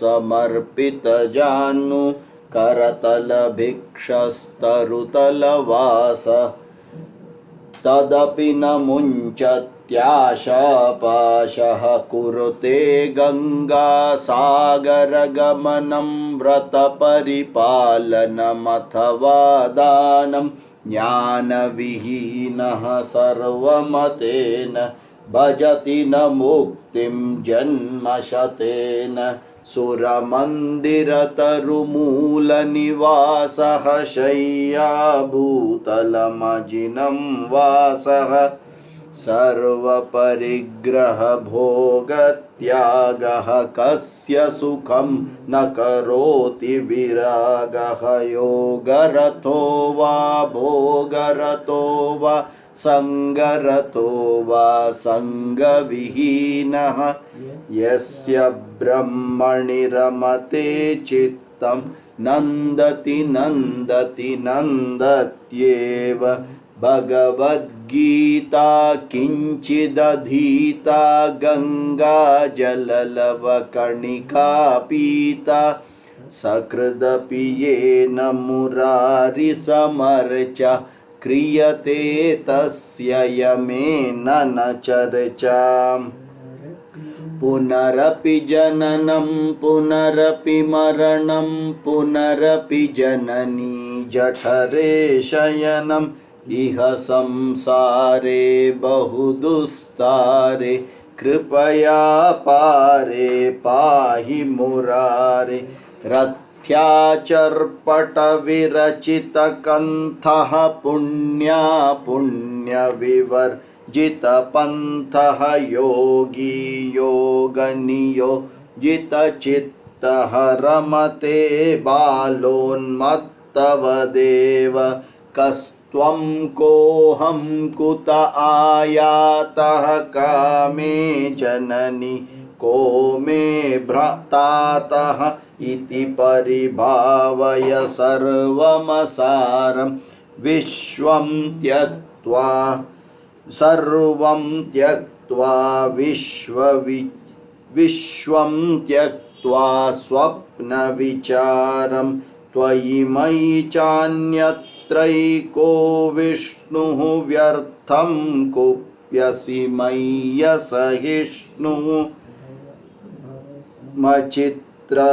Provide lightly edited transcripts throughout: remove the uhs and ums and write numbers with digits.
समर्पितजानु करतलभिक्षस्तरुतलवास तदपि न मुञ्चत्याशापाशः कुरुते गङ्गासागरगमनं व्रतपरिपालनमथवा दानं ज्ञानविहीनः सर्वमतेन भजति न मुक्तिं जन्मशतेन सुरमन्दिरतरुमूलनिवासः शय्याभूतलमजिनं वासः सर्वपरिग्रहभोगत्यागः कस्य सुखं न करोति विरागः योगरतो वा भोगरतो वा संगरतो वा संगविहीनः यस्य ब्रह्मणि रमते चित्तं नन्दति नन्दति नन्दत्येव भगवद्गीता किञ्चिदधीता गङ्गाजललवकणिका पीता सकृदपि येन मुरारिसमर्चा क्रियते तस्य यमेन न चर्चा पुनरपि जननं पुनरपि मरणं पुनरपि जननी जठरे शयनम् इह संसारे बहुदुस्तारे कृपया पारे पाहि मुरारे रथ्याचर्पटविरचितकन्थः पुण्या पुण्यविवर्जितपन्थः योगी योगनियोजितचित्तः रमते बालोन्मत्तवदेव कस्त्वं कोऽहं कुत आयातः कामे जननि को मे भ्रातातः इति परिभावय सर्वमसारं विश्वं त्यक्त्वा सर्वं त्यक्त्वा विश्वं त्यक्त्वा स्वप्नविचारं त्वयि मयि चान्यत्रैको विष्णुः व्यर्थं कुप्यसि मय्यसहिष्णुः मचित्र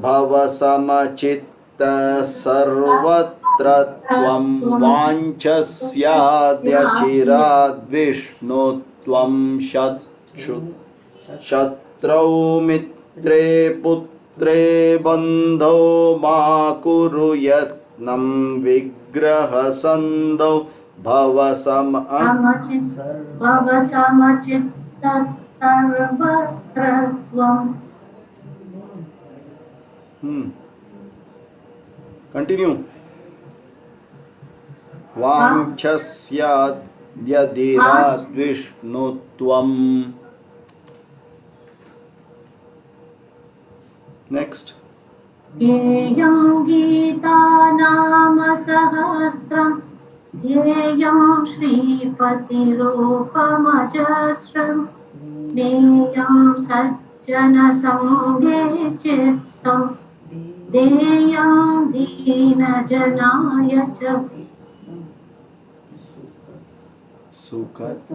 भवसमचित्त सर्वत्र त्वं वाञ्छस्याद्यचिराद्विष्णु त्वं शत्रौ मित्रे पुत्रे बन्धो मा कुरु यत्नं विग्रहसन्धौ भवसमचित्तस्सर्वत्र त्वम् कंटिन्यू वाञ्छस्याद्यधिराद्विष्णु त्वं नेक्स्ट ध्येयं गीता नाम सहस्रं ध्येयं श्रीपतिरूपमजस्रं ज्ञेयं सज्जनसङ्गे चित्तं देयं दीनजनाय च सुखत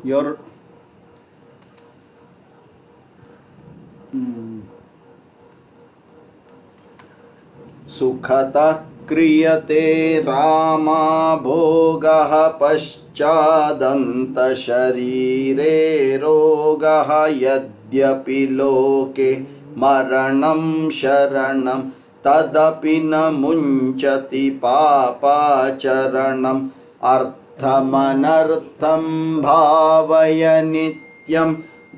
your सुखतः क्रियते रामा भोगः पश्चादन्तशरीरे रोगः यद्यपि लोके मरणं शरणं तदपि न मुञ्चति पापाचरणम् अर्थमनर्थं भावय नित्यं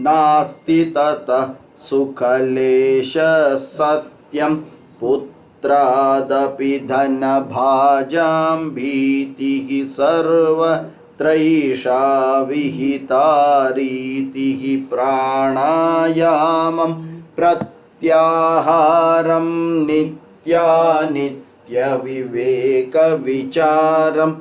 नास्ति ततः सुखलेशः सत्यं पुत्रादपि धनभाजां भीतिः सर्वत्रैषा विहिता रीतिः प्राणायामं प्रत्याहारं नित्यानित्यविवेकविचारं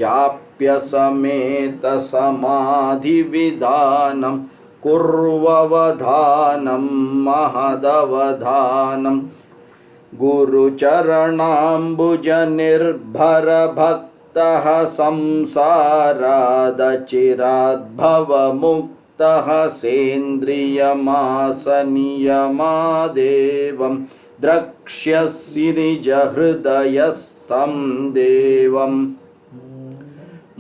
जाप्यसमेतसमाधिविधानं कुर्ववधानं महदवधानं गुरुचरणाम्बुजनिर्भरभक्तः संसारादचिराद्भवमुक्तः सेन्द्रियमासनियमादेवं द्रक्ष्यसि निजहृदयस्थं देवम्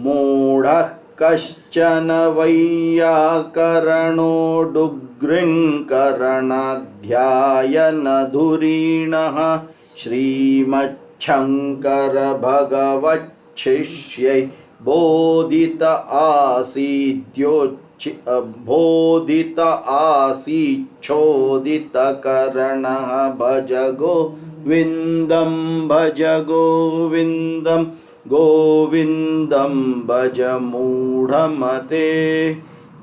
मूढः कश्चन वैयाकरणोडुगृङ्करणाध्यायनधुरीणः श्रीमच्छङ्करभगवच्छिष्यै बोधित आसीच्छोदितकरणः भज गोविन्दं भज गोविन्दम् गोविन्दं भज मूढमते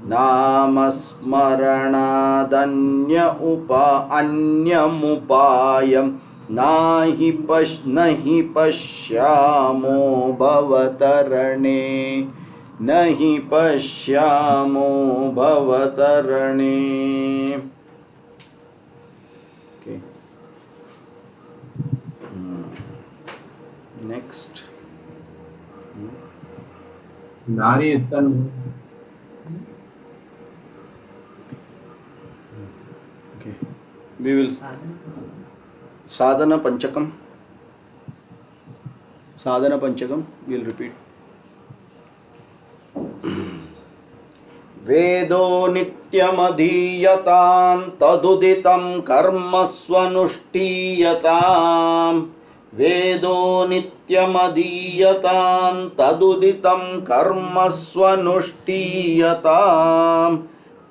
नामस्मरणादन्यमुपायं नहि पश्यामो भवतरणे नहि पश्यामो भवतरणे। Next. Nari is done. Okay. We will sadhana panchakam. Sadhana panchakam. We will repeat. वेदो नित्यमधीयतां तदुदितं कर्म स्वनुष्ठीयताम् वेदो नित्यमधीयतां तदुदितं कर्म स्वनुष्ठीयताम्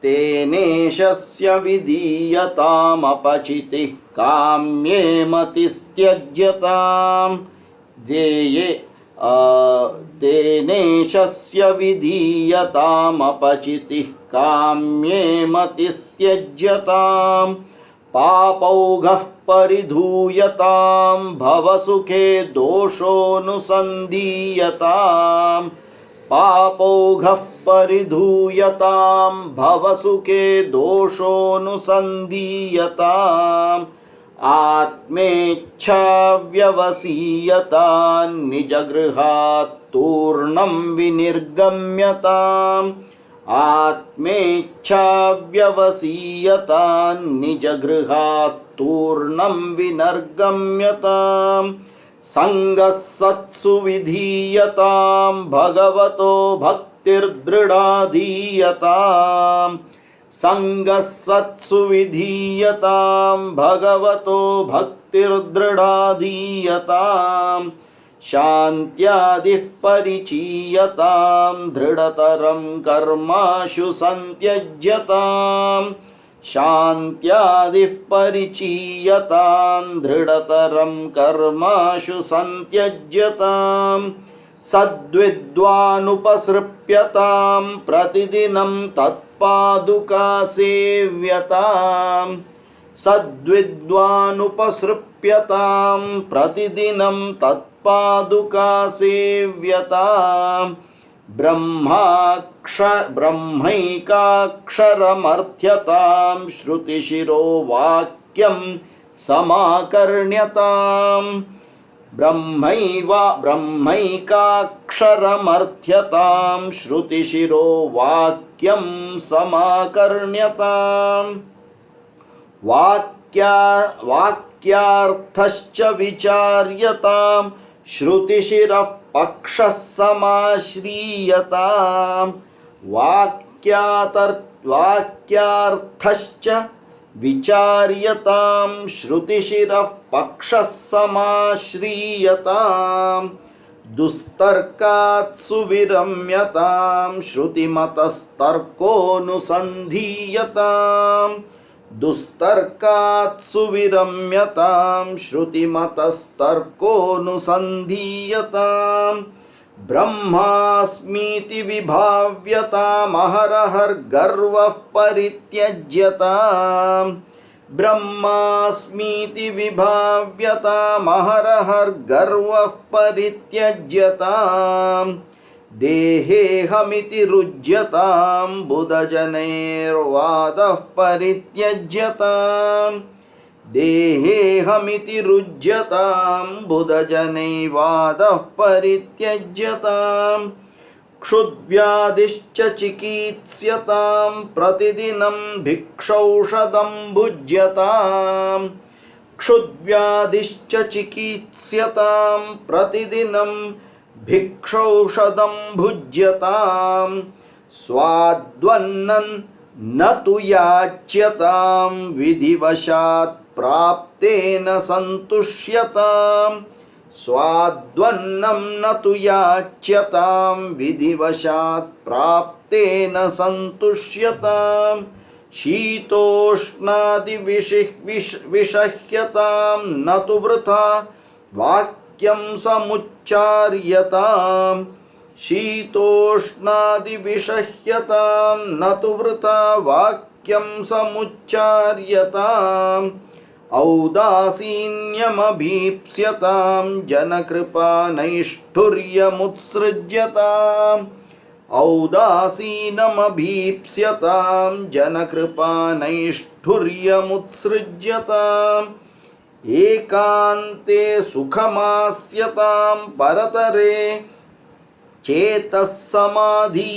तेनेशस्य विधीयतामपचितिः काम्ये मतिस्त्यज्यताम् तेनेशस्य विधीयतामपचितिः काम्ये मतिस्त्यज्यताम् पापौघः परिधूयतां भवसुखे दोषोऽनुसन्धीयताम् पापौघः परिधूयतां भवसुखे दोषोऽनुसन्धीयताम् आत्मेच्छा व्यवसीयतां निजगृहात् तूर्णं विनिर्गम्यताम् आत्मेच्छा व्यवसीयतां निजगृहात् तूर्णं विनिर्गम्यताम् संगस्सत्सु विधीयतां भगवतो भक्तिर्दृढाधीयताम् संगस्सत्सु विधीयतां भगवतो भक्तिर्दृढाधीयताम् शान्त्यादिः परिचीयतां दृढतरं कर्माशु सन्त्यज्यताम् शान्त्यादिः परिचीयतां दृढतरं कर्माशु सन्त्यज्यताम् सद्विद्वानुपसृप्यतां प्रतिदिनं तत्पादुकासेव्यताम् सद्विद्वानुपसृप्यतां प्रतिदिनं तत्पादुकासेव्यताम् ब्रह्मैकाक्षरमर्थ्यतां श्रुतिशिरो वाक्यं समाकर्ण्यताम् ब्रह्मैकाक्षरमर्थ्यतां श्रुतिशिरो वाक्यं समाकर्ण्यताम् वाक्यार्थश्च विचार्यतां श्रुतिशिरः पक्षः समाश्रीयताम् वाक्यार्थश्च विचार्यतां श्रुतिशिरः पक्षः समाश्रीयताम् दुस्तर्कात् सुविरम्यतां श्रुतिमतस्तर्कोऽनुसन्धीयताम् दुस्तर्कात् सुविरम्यतां श्रुतिमतस्तर्कोऽनुसन्धीयताम् ब्रह्मास्मीति विभाव्यतामहरहर्गर्वः परित्यज्यताम् ब्रह्मास्मीति विभाव्यतामहरहर्गर्वः परित्यज्यताम् देहेऽहमिति रुज्यतां बुधजनैर्वादः परित्यज्यताम् देहेऽहमिति रुज्यतां बुधजनैर्वादः परित्यज्यताम् क्षुद्व्याधिश्च चिकीत्स्यतां प्रतिदिनं भिक्षौषधं भुज्यताम् क्षुद्व्याधिश्च चिकीत्स्यतां प्रतिदिनं भिक्षौषधं भुज्यताम् स्वाद्वन्नं न तु याच्यतां विधिवशात् प्राप्तेन सन्तुष्यताम् स्वाद्वन्नं न तु याच्यतां विधिवशात् प्राप्तेन सन्तुष्यताम् शीतोष्णादिविषह्यतां न तु वृथा वाक्यं समुच्चार्यताम् शीतोष्णादिविषह्यतां न तु वृथा वाक्यं समुच्चार्यताम् औदासीन्यमभीप्स्यतां जनकृपा नैष्ठुर्यमुत्सृज्यताम् औदासीनमभीप्स्यतां जनकृपा नैष्ठुर्यमुत्सृज्यताम् एकान्ते सुखमास्यतां परतरे चेतः समाधीयताम्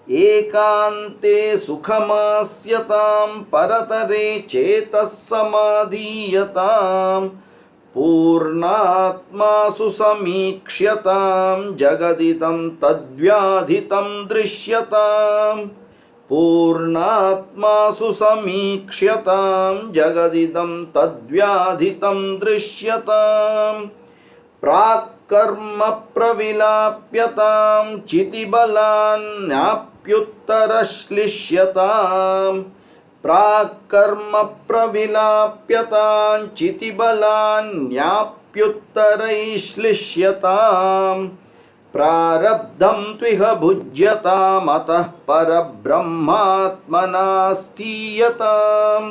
एकान्ते सुखमास्यतां परतरे चेतः समाधीयताम् पूर्णात्मासु समीक्ष्यतां जगदिदं तद्व्याधितं दृश्यताम् पूर्णात्मासु समीक्ष्यतां जगदिदं तद्व्याधितं दृश्यताम् प्राक्कर्म प्रविलाप्यतां चितिबलान्याप्युत्तरश्लिष्यताम् प्राक्कर्म प्रविलाप्यतां चितिबलान्याप्युत्तरैश्लिष्यताम् प्रारब्धं त्विह भुज्यतामतः परब्रह्मात्मना स्थीयताम्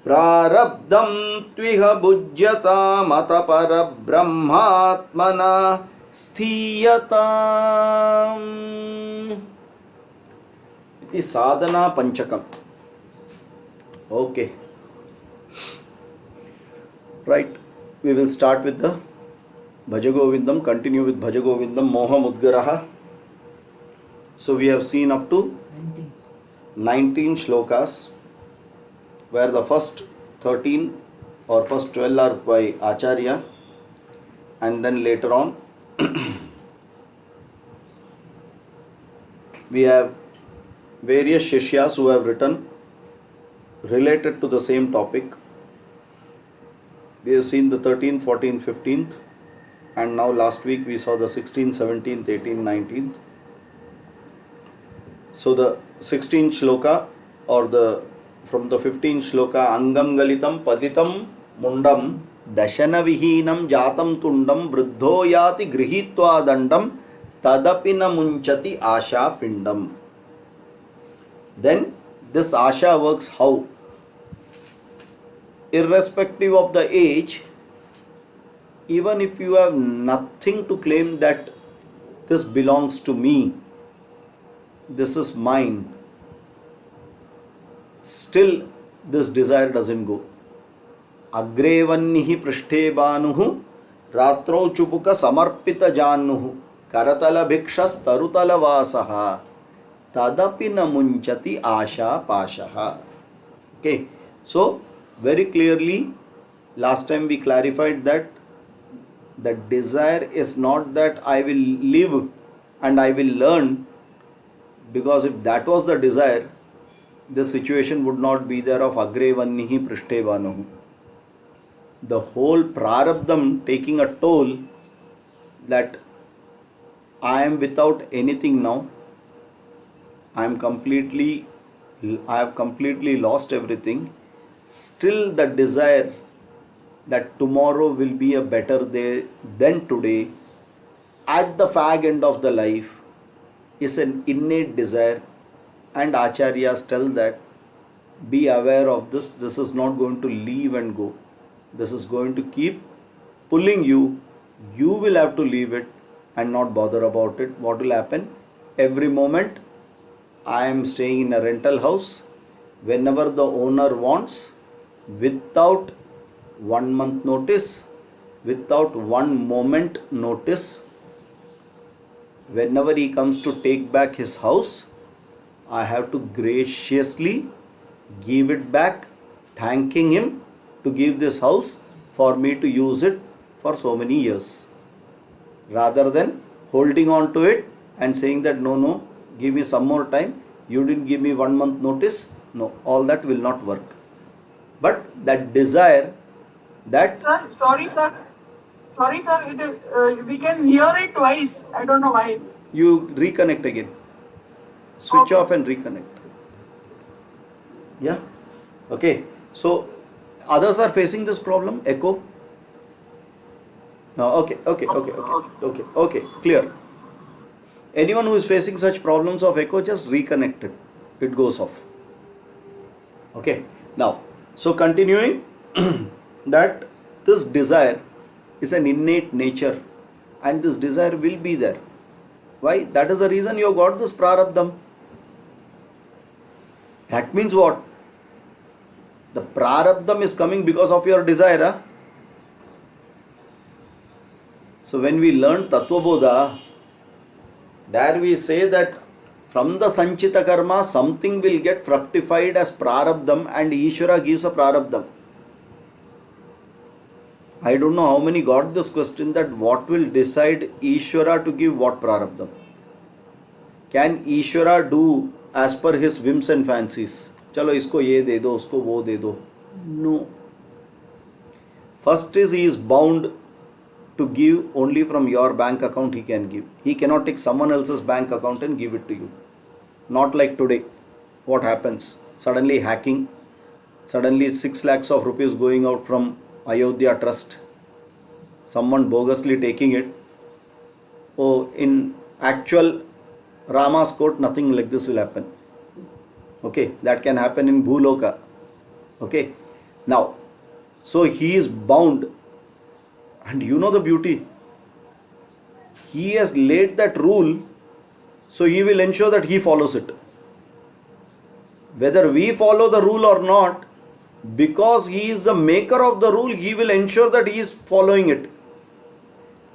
प्रारब्धं त्विह भुज्यतामतः परब्रह्मात्मना स्थीयताम् इति साधना पंचकम्. Okay, right, we will start with the Bhaja Govindam, continue with Bhaja Govindam, Moha Mudgaraha. So we have seen up to 19 shlokas, where the first 13 or first 12 are by Acharya, and then later on we have various Shishyas who have written related to the same topic. We have seen the 13th, 14th, 15th, and now last week we saw the 16th, 17th, 18th, 19th. So the 16th shloka, or the from the 15th shloka, Angam Galitam Paditam Mundam Dashana Vihinam Jatam Tundam Vruddho Yati Grihitva Dandam Tadapina Munchati Asha Pindam. Then this Asha works how? Irrespective of the age, even if you have nothing to claim that this belongs to me, this is mine, still this desire doesn't go. Agrevannihi prishthe banuhu ratrau chupuka samarpita jannuhu karatala bhikshas tarutala vasaha tadapi na munchati asha pashaha. Okay, so very clearly last time we clarified that the desire is not that I will live and I will learn, because if that was the desire, the situation would not be there of agre vannihi prishthe vanuhu. The whole prarabdham taking a toll that I am without anything now, I have completely lost everything. Still the desire that tomorrow will be a better day than today, at the fag end of the life, is an innate desire, and acharyas tell that be aware of this. This is not going to leave and go. This is going to keep pulling you. You will have to leave it, and not bother about it. What will happen? Every moment I am staying in a rental house. Whenever the owner wants, without 1 month notice, without one moment notice, whenever he comes to take back his house, I have to graciously give it back, thanking him to give this house for me to use it for so many years. Rather than holding on to it and saying that no, give me some more time, you didn't give me 1 month notice. No, all that will not work. But that desire, that Sir, sorry, sir. Sorry, sir. We can hear it twice. I don't know why. you reconnect again. Switch Okay. off and reconnect. Yeah. Okay. So others are facing this problem. Echo. No. Okay. Clear. Anyone who is facing such problems of echo, just reconnect it. It goes off. Okay. Now, so continuing that this desire is an innate nature, and this desire will be there. Why? That is the reason you have got this prarabdham. That means what? The prarabdham is coming because of your desire. Huh? So when we learn Tattva Bodha, there we say that from the Sanchita Karma, something will get fructified as prarabdham, and Ishvara gives a prarabdham. I don't know how many got this question, that what will decide Ishvara to give what prarabdham. Can Ishvara do as per his whims and fancies? Chalo isko ye de do, usko wo de do. No. First is, he is bound to give only from your bank account he can give. He cannot take someone else's bank account and give it to you. Not like today. What happens? Suddenly hacking, suddenly 6 lakhs of rupees going out from Ayodhya Trust, someone bogusly taking it. Oh, in actual Rama's court, nothing like this will happen. Okay, that can happen in Bhuloka. Okay, now, so he is bound, and you know the beauty. He has laid that rule, so he will ensure that he follows it. Whether we follow the rule or not, because he is the maker of the rule, he will ensure that he is following it.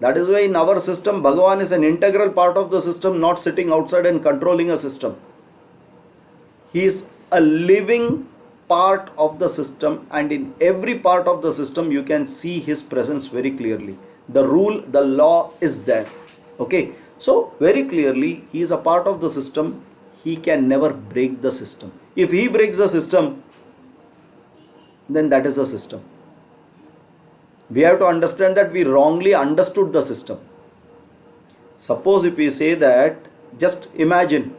That is why in our system, Bhagavan is an integral part of the system, not sitting outside and controlling a system. He is a living part of the system, and in every part of the system you can see his presence very clearly. The rule, the law is there. Okay, so very clearly he is a part of the system. He can never break the system. If he breaks the system, then that is the system. We have to understand that we wrongly understood the system. Suppose if we say that, just imagine,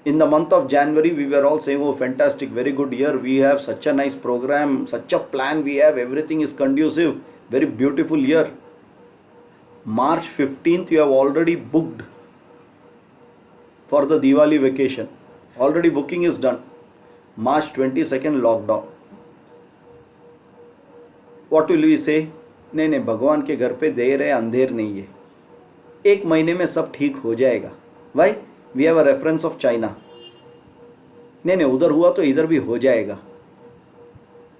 in the month of January we were all saying, oh fantastic, very good year, we have such a nice program, such a plan we have, everything is conducive, very beautiful year. March 15th you have already booked for the Diwali vacation. Already booking is done. March 22nd lockdown. What will we say? नहीं भगवान के घर पे देर है, अंधेर नहीं है, 1 महीने में सब ठीक हो जाएगा. Why? We have a reference of China. नहीं उधर हुआ तो इधर भी हो जाएगा.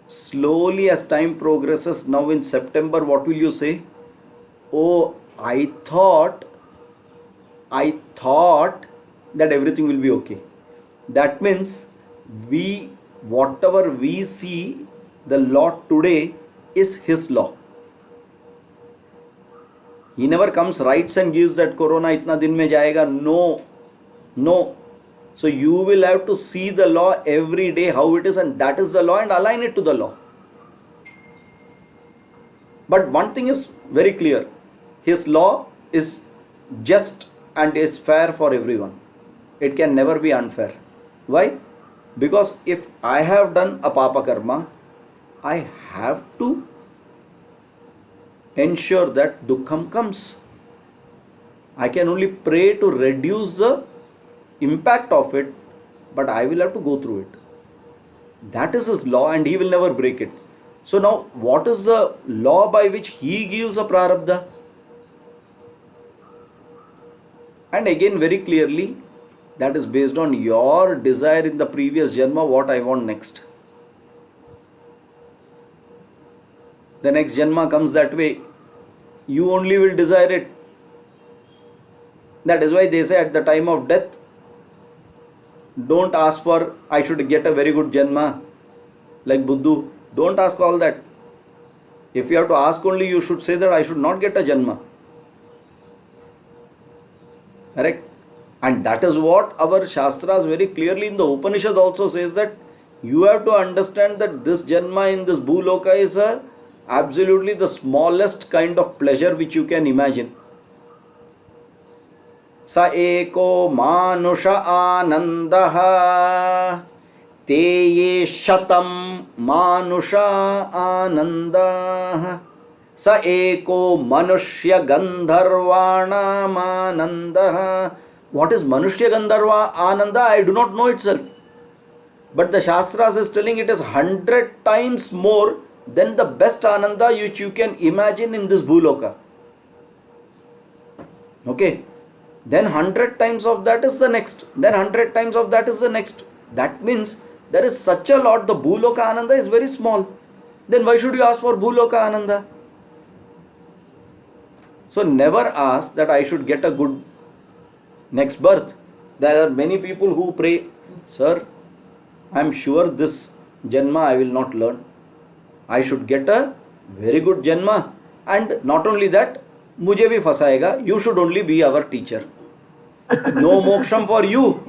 Slowly as time progresses, now in September, what will you say? Oh, I thought that everything will be okay. That means whatever we see, the law today is his law. He never comes, writes and gives that corona itna din mein jayega. No. So you will have to see the law every day, how it is, and that is the law, and align it to the law. But one thing is very clear. His law is just and is fair for everyone. It can never be unfair. Why? Because if I have done a papa karma, I have to ensure that dukkham comes. I can only pray to reduce the impact of it, but I will have to go through it. That is his law, and he will never break it. So now, what is the law by which he gives a prarabdha? And again, very clearly, that is based on your desire in the previous Janma, what I want next. The next Janma comes that way. You only will desire it. That is why they say at the time of death, don't ask for, I should get a very good Janma, like Buddhu. Don't ask all that. If you have to ask only, you should say that I should not get a Janma. Correct? And that is what our Shastras very clearly in the Upanishad also says, that you have to understand that this Janma in this Bhuloka is absolutely the smallest kind of pleasure which you can imagine. Sa eko manusha anandaha te ye shatam manusha anandaha sa eko manushya gandharvana manandaha. What is manushya gandharva ananda? I do not know itself. But the Shastras is telling it is 100 times more than the best ananda which you can imagine in this Bhuloka. Okay. Then 100 times of that is the next. Then 100 times of that is the next. That means there is such a lot. The Bhuloka Ananda is very small. Then why should you ask for Bhuloka Ananda? So never ask that I should get a good next birth. There are many people who pray, Sir, I am sure this Janma I will not learn. I should get a very good Janma. And not only that, mujhe bhi fasayega. You should only be our teacher. No moksham for you.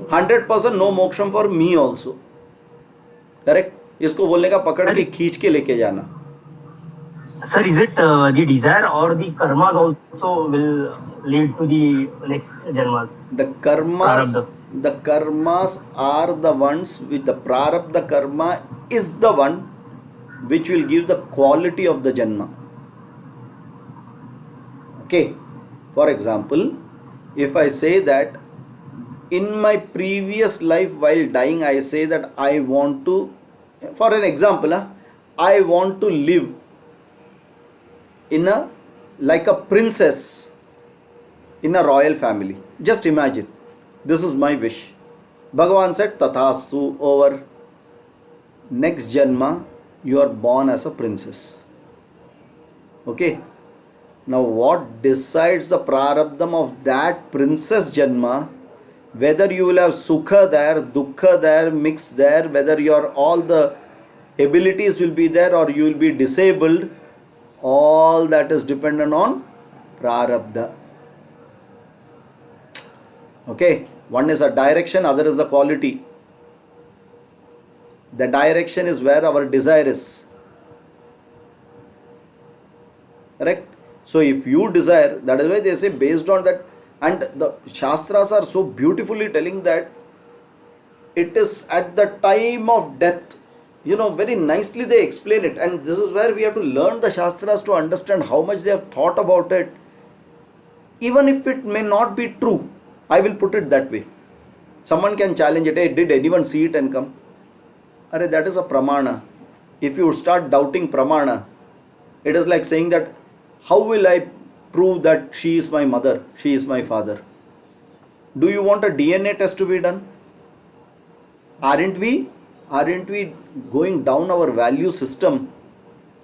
100% no moksham for me also. Correct? इसको बोलने का पकड़ के खींच के लेके जाना. Sir, is it the desire or the karmas also will lead to the next janmas? The karmas are the ones with the prarabdha karma is the one which will give the quality of the janma. Okay. For example, if I say that in my previous life while dying, I say that I want to, for an example, I want to live in like a princess in a royal family. Just imagine. This is my wish. Bhagavan said, Tathastu, over. Next Janma, you are born as a princess. Okay. Now what decides the prarabdham of that princess Janma, whether you will have sukha there, dukkha there, mixed there, whether your all the abilities will be there or you will be disabled, all that is dependent on prarabdha. Okay, one is a direction, other is a quality. The direction is where our desire is. Correct? So if you desire, that is why they say based on that, and the Shastras are so beautifully telling that it is at the time of death. Very nicely they explain it, and this is where we have to learn the Shastras to understand how much they have thought about it. Even if it may not be true, I will put it that way. Someone can challenge it, hey, did anyone see it and come? That is a pramana. If you start doubting pramana, it is like saying that, how will I prove that she is my mother, she is my father? Do you want a DNA test to be done? Aren't we going down our value system?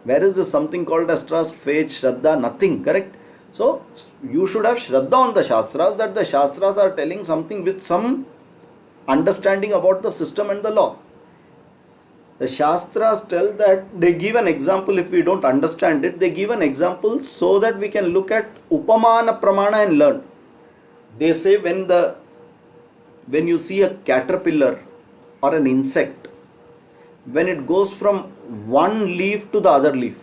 Where is this something called as trust, faith, shraddha? Nothing, correct? So you should have shraddha on the Shastras, that the Shastras are telling something with some understanding about the system and the law. The Shastras tell that, they give an example. If we don't understand it, they give an example so that we can look at upamana pramana and learn. They say when you see a caterpillar or an insect, when it goes from one leaf to the other leaf,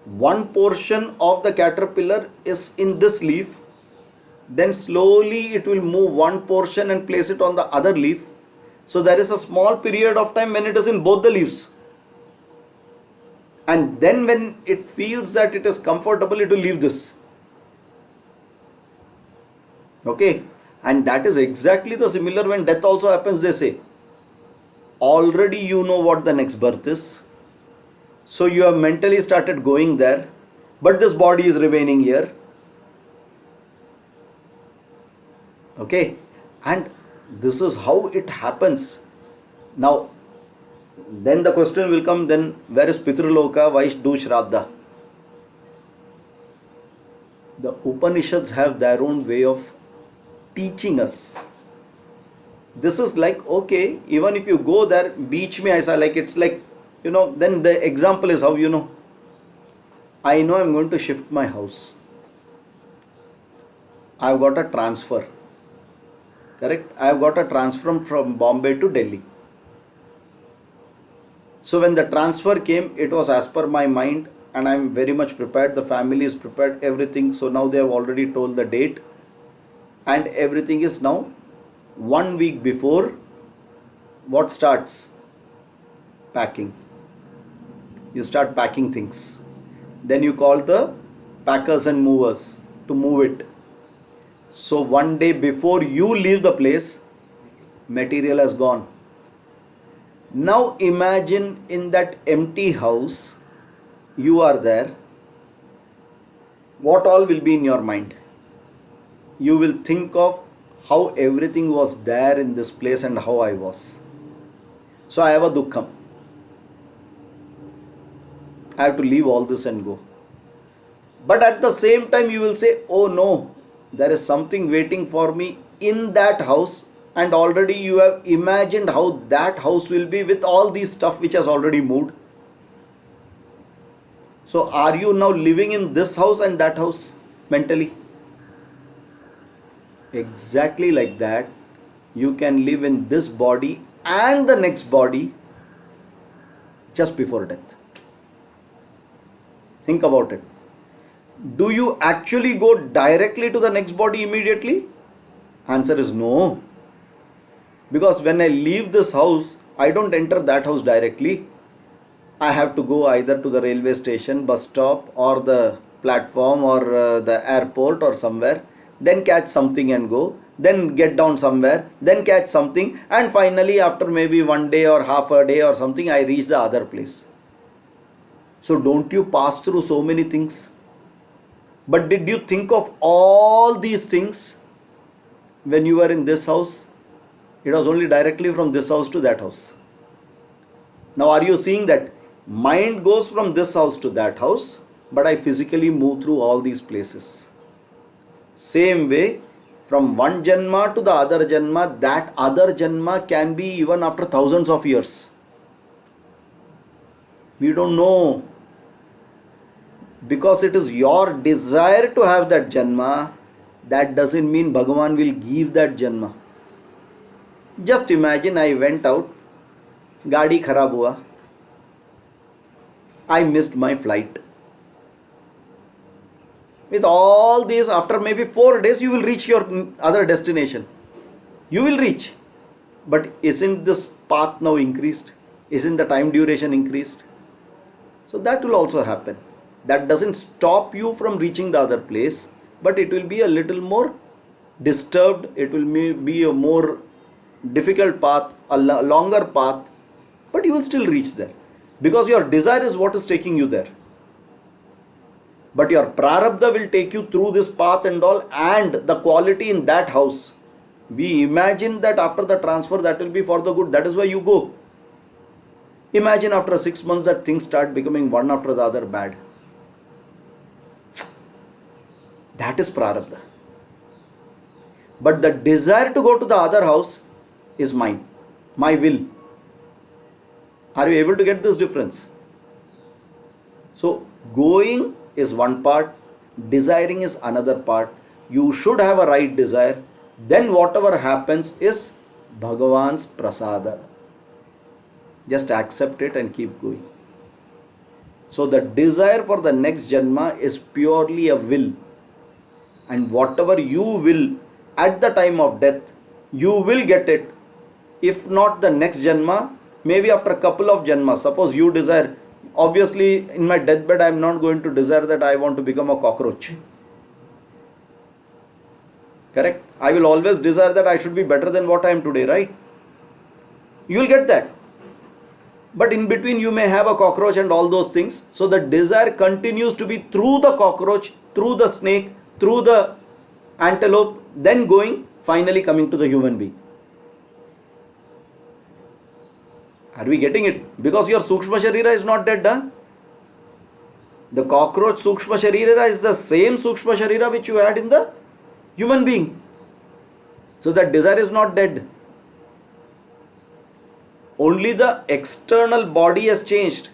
one portion of the caterpillar is in this leaf, then slowly it will move one portion and place it on the other leaf. So there is a small period of time when it is in both the leaves. And then when it feels that it is comfortable, it will leave this. Okay. And that is exactly the similar when death also happens, they say. Already you know what the next birth is. So you have mentally started going there. But this body is remaining here. Okay, and this is how it happens. Now, then the question will come, then where is Pitraloka? Why do Shraddha? The Upanishads have their own way of teaching us. This is like, okay, even if you go there, beach mein aisa, like it's like, then the example is how I know I'm going to shift my house. I've got a transfer. Correct? I've got a transfer from Bombay to Delhi. So when the transfer came, it was as per my mind, and I'm very much prepared. The family is prepared, everything. So now they have already told the date, and everything is now 1 week before. What starts? Packing. You start packing things. Then you call the packers and movers to move it. So 1 day before you leave the place, material has gone. Now imagine in that empty house, you are there. What all will be in your mind? You will think of how everything was there in this place and how I was. So I have a dukkham. I have to leave all this and go. But at the same time you will say, oh no, there is something waiting for me in that house, and already you have imagined how that house will be with all these stuff which has already moved. So are you now living in this house and that house mentally? Exactly like that, you can live in this body and the next body just before death. Think about it. Do you actually go directly to the next body immediately? Answer is no. Because when I leave this house, I don't enter that house directly. I have to go either to the railway station, bus stop, or the platform, or the airport, or somewhere. Then catch something and go. Then get down somewhere. Then catch something. And finally, after maybe 1 day or half a day or something, I reach the other place. So don't you pass through so many things? But did you think of all these things when you were in this house? It was only directly from this house to that house. Now are you seeing that mind goes from this house to that house, but I physically move through all these places? Same way, from one Janma to the other Janma, that other Janma can be even after thousands of years. We don't know. Because it is your desire to have that Janma, that doesn't mean Bhagavan will give that Janma. Just imagine I went out, gaadi kharab hua, I missed my flight. With all these, after maybe 4 days, you will reach your other destination. You will reach. But isn't this path now increased? Isn't the time duration increased? So that will also happen. That doesn't stop you from reaching the other place, but it will be a little more disturbed. It will be a more difficult path, a longer path, but you will still reach there. Because your desire is what is taking you there. But your prarabdha will take you through this path and all, and the quality in that house. We imagine that after the transfer that will be for the good. That is why you go. Imagine after 6 months that things start becoming one after the other bad. That is prarabdha. But the desire to go to the other house is mine, my will. Are you able to get this difference? So going is one part, desiring is another part. You should have a right desire. Then whatever happens is Bhagavan's prasada. Just accept it and keep going. So the desire for the next Janma is purely a will. And whatever you will at the time of death, you will get it. If not the next Janma, maybe after a couple of Janmas. Suppose you desire, obviously in my deathbed I am not going to desire that I want to become a cockroach. Correct? I will always desire that I should be better than what I am today, right? You will get that. But in between you may have a cockroach and all those things. So the desire continues to be through the cockroach, through the snake, through the antelope, then going. finally coming to the human being. Are we getting it? Because your Sukshma Sharira is not dead, huh? The cockroach Sukshma Sharira is the same Sukshma Sharira which you had in the human being. So that desire is not dead. Only the external body has changed.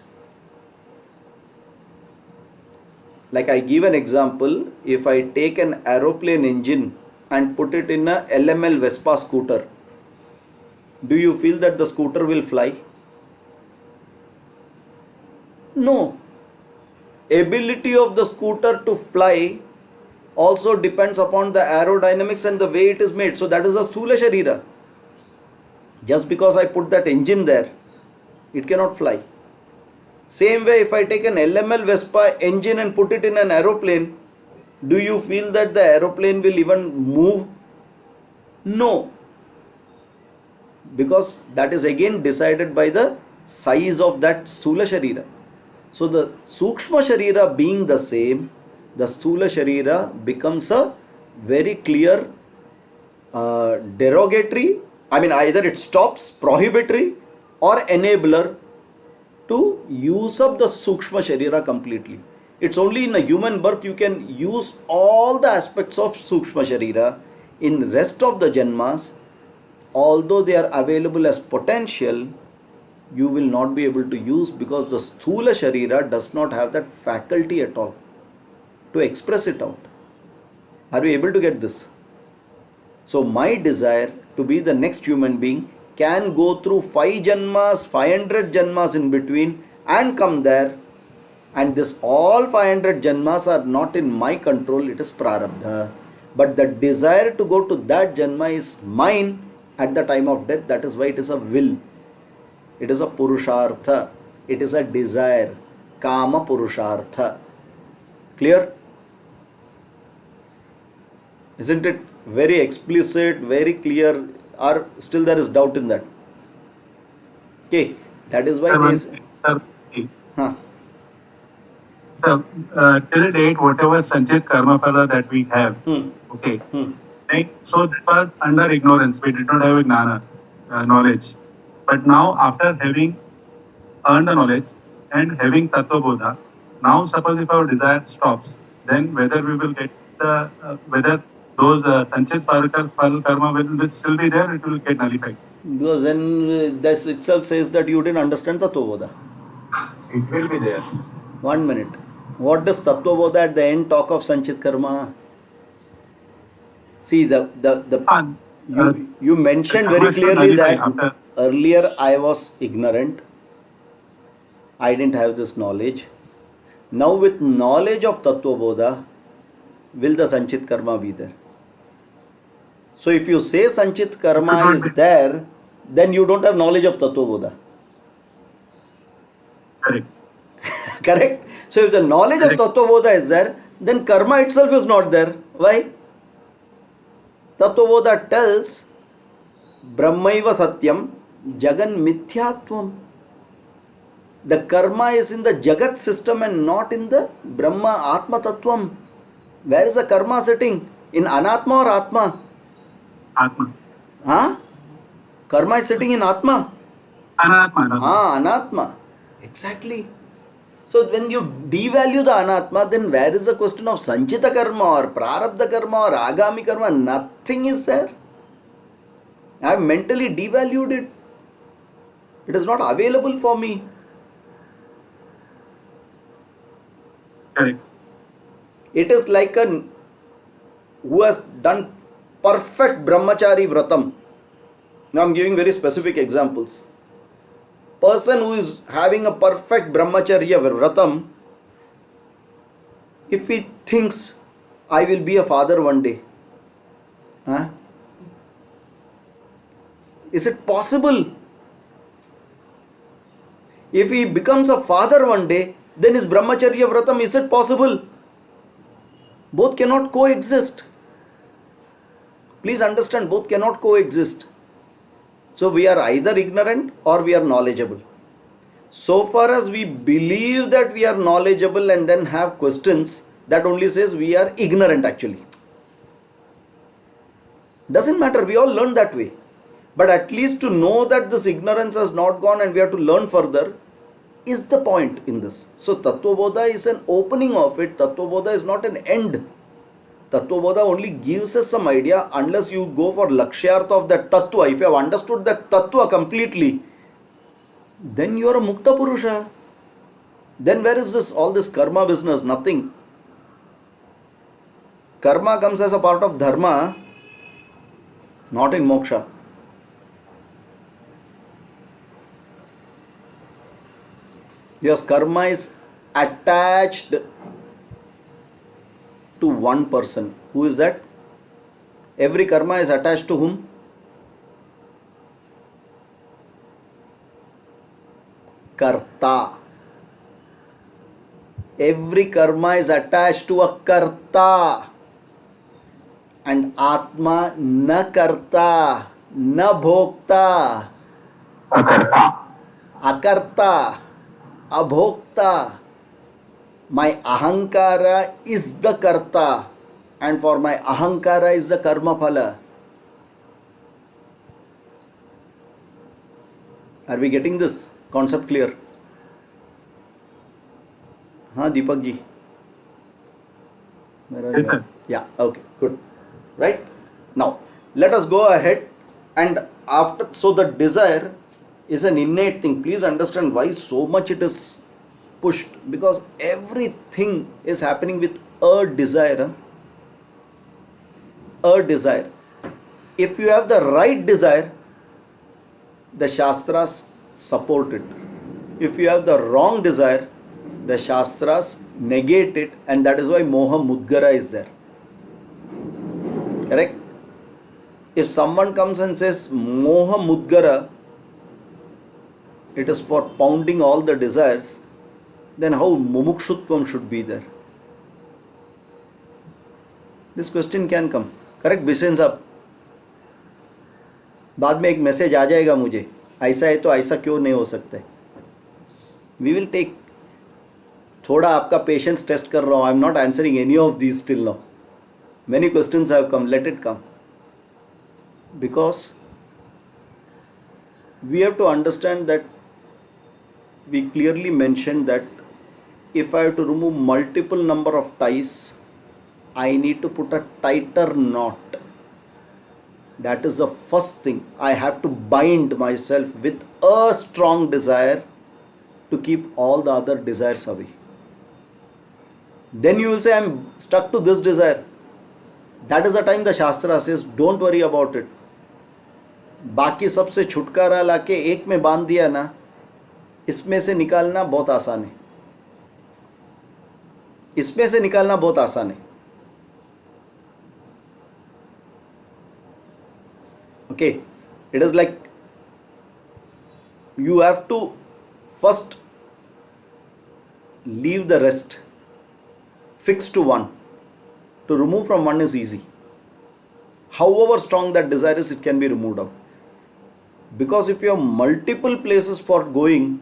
Like I give an example, if I take an aeroplane engine and put it in a LML Vespa scooter, do you feel that the scooter will fly? No. Ability of the scooter to fly also depends upon the aerodynamics and the way it is made. So that is a Sthula Sharira. Just because I put that engine there, it cannot fly. Same way, if I take an LML Vespa engine and put it in an aeroplane, do you feel that the aeroplane will even move? No. Because that is again decided by the size of that Sthula Sharira. So the Sukshma Sharira being the same, the Sthula Sharira becomes a very clear derogatory, either it stops, prohibitory or enabler to use up the Sukshma Sharira completely. It's only in a human birth you can use all the aspects of Sukshma Sharira. In rest of the Janmas, although they are available as potential, you will not be able to use because the Sthula Sharira does not have that faculty at all to express it out. Are we able to get this? So my desire to be the next human being can go through 5 Janmas, 500 Janmas in between and come there. And this all 500 Janmas are not in my control, it is Prarabdha. But the desire to go to that Janma is mine at the time of death. That is why it is a will. It is a Purushartha. It is a desire. Kama Purushartha. Clear? Isn't it very explicit, very clear, or still there is doubt in that? Okay, that is why this. Huh. So, till date, whatever Sanchit Karma Phala that we have, okay, right? So that was under ignorance. We did not have a gnana, knowledge. But now, after having earned the knowledge and having Tattva Bodha, now suppose if our desire stops, then whether we will get the, whether those Sanchit Phala Karma will still be there, it will get nullified. Because then this itself says that you didn't understand Tattva Bodha. It will be there. 1 minute. What does Tattva Bodha at the end talk of Sanchit Karma? See, you mentioned very clearly that earlier I was ignorant. I didn't have this knowledge. Now with knowledge of Tattva Bodha, will the Sanchit Karma be there? So if you say Sanchit Karma is there, then you don't have knowledge of Tattva Bodha. Correct. Correct? So if the knowledge of Tattva Bodha is there, then Karma itself is not there. Why? Tattva Bodha tells Brahmaiva Satyam Jagan Mithyatvam. The karma is in the Jagat system and not in the Brahma Atma Tattvam. Where is the karma sitting? In Anatma or Atma? Atma. Huh? Karma is sitting in Atma? Anatma. Anatma. Exactly. So when you devalue the Anatma, then where is the question of Sanchita Karma or Prarabdha Karma or Agami Karma? Nothing is there. I have mentally devalued it. It is not available for me. Correct. It is like who has done perfect brahmachari vratam. Now I am giving very specific examples. Person who is having a perfect brahmacharya vratam, if he thinks, I will be a father one day, huh? Is it possible? If he becomes a father one day, then is brahmacharya vratam, is it possible? Both cannot coexist. Please understand, both cannot coexist. So we are either ignorant or we are knowledgeable. So far as we believe that we are knowledgeable and then have questions, that only says we are ignorant actually. Doesn't matter, we all learn that way. But at least to know that this ignorance has not gone and we have to learn further is the point in this. So Tattvabodha is an opening of it. Tattvabodha is not an end. Tattvabodha only gives us some idea unless you go for Lakshyartha of that Tattva. If you have understood that Tattva completely, then you are a Mukta Purusha. Then where is this all this karma business? Nothing. Karma comes as a part of dharma, not in moksha. Because karma is attached to one person. Who is that? Every karma is attached to whom? Karta. Every karma is attached to a karta. And Atma na karta, na bhokta, akarta, abhokta. My ahankara is the karta, and for my ahankara is the karma phala. Are we getting this concept clear? Haan, Deepak ji. Yes, sir. Yeah, okay, good. Right? Now, let us go ahead and after, so the desire is an innate thing. Please understand why so much it is pushed, because everything is happening with a desire. A desire. If you have the right desire, the Shastras support it. If you have the wrong desire, the Shastras negate it, and that is why Moha Mudgara is there. Correct? If someone comes and says Moha Mudgara, it is for pounding all the desires, then how Mumukshutvam should be there? This question can come. Correct, Bishen साहब? बाद में एक message आ जाएगा मुझे, ऐसा है तो ऐसा क्यों नहीं हो सकता है? We will take. थोड़ा आपका पेशेंस टेस्ट कर रहा हूँ. I am not answering any of these till now. Many questions have come. Let it come. Because we have to understand that we clearly mentioned that if I have to remove multiple number of ties, I need to put a tighter knot. That is the first thing. I have to bind myself with a strong desire to keep all the other desires away. Then you will say, I am stuck to this desire. That is the time the Shastra says, don't worry about it. बाकी सबसे छुटकारा लाके एक में बांध दिया ना, इसमें से निकालना बहुत आसान है. इसमें से निकालना बहुत आसान है. Okay, it is like you have to first leave the rest, fix to one. To remove from one is easy. However strong that desire is, it can be removed out. Because if you have multiple places for going,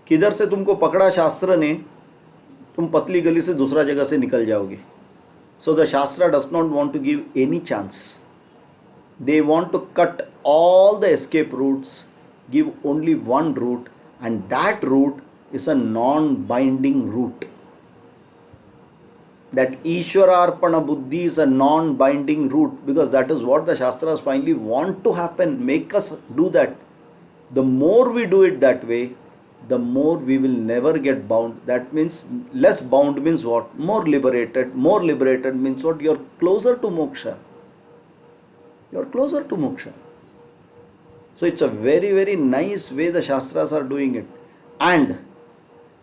किधर से तुमको पकड़ा शास्त्र ने, तुम पतली गली से दूसरा जगह से निकल जाओगे. So the Shastra does not want to give any chance. They want to cut all the escape routes, give only one route, and that route is a non-binding route. That Ishwararpana Buddhi is a non-binding route, because that is what the Shastras finally want to happen, make us do that. The more we do it that way, the more we will never get bound. That means less bound means what? More liberated. More liberated means what? You are closer to moksha. You are closer to moksha. So it's a very, very nice way the Shastras are doing it. And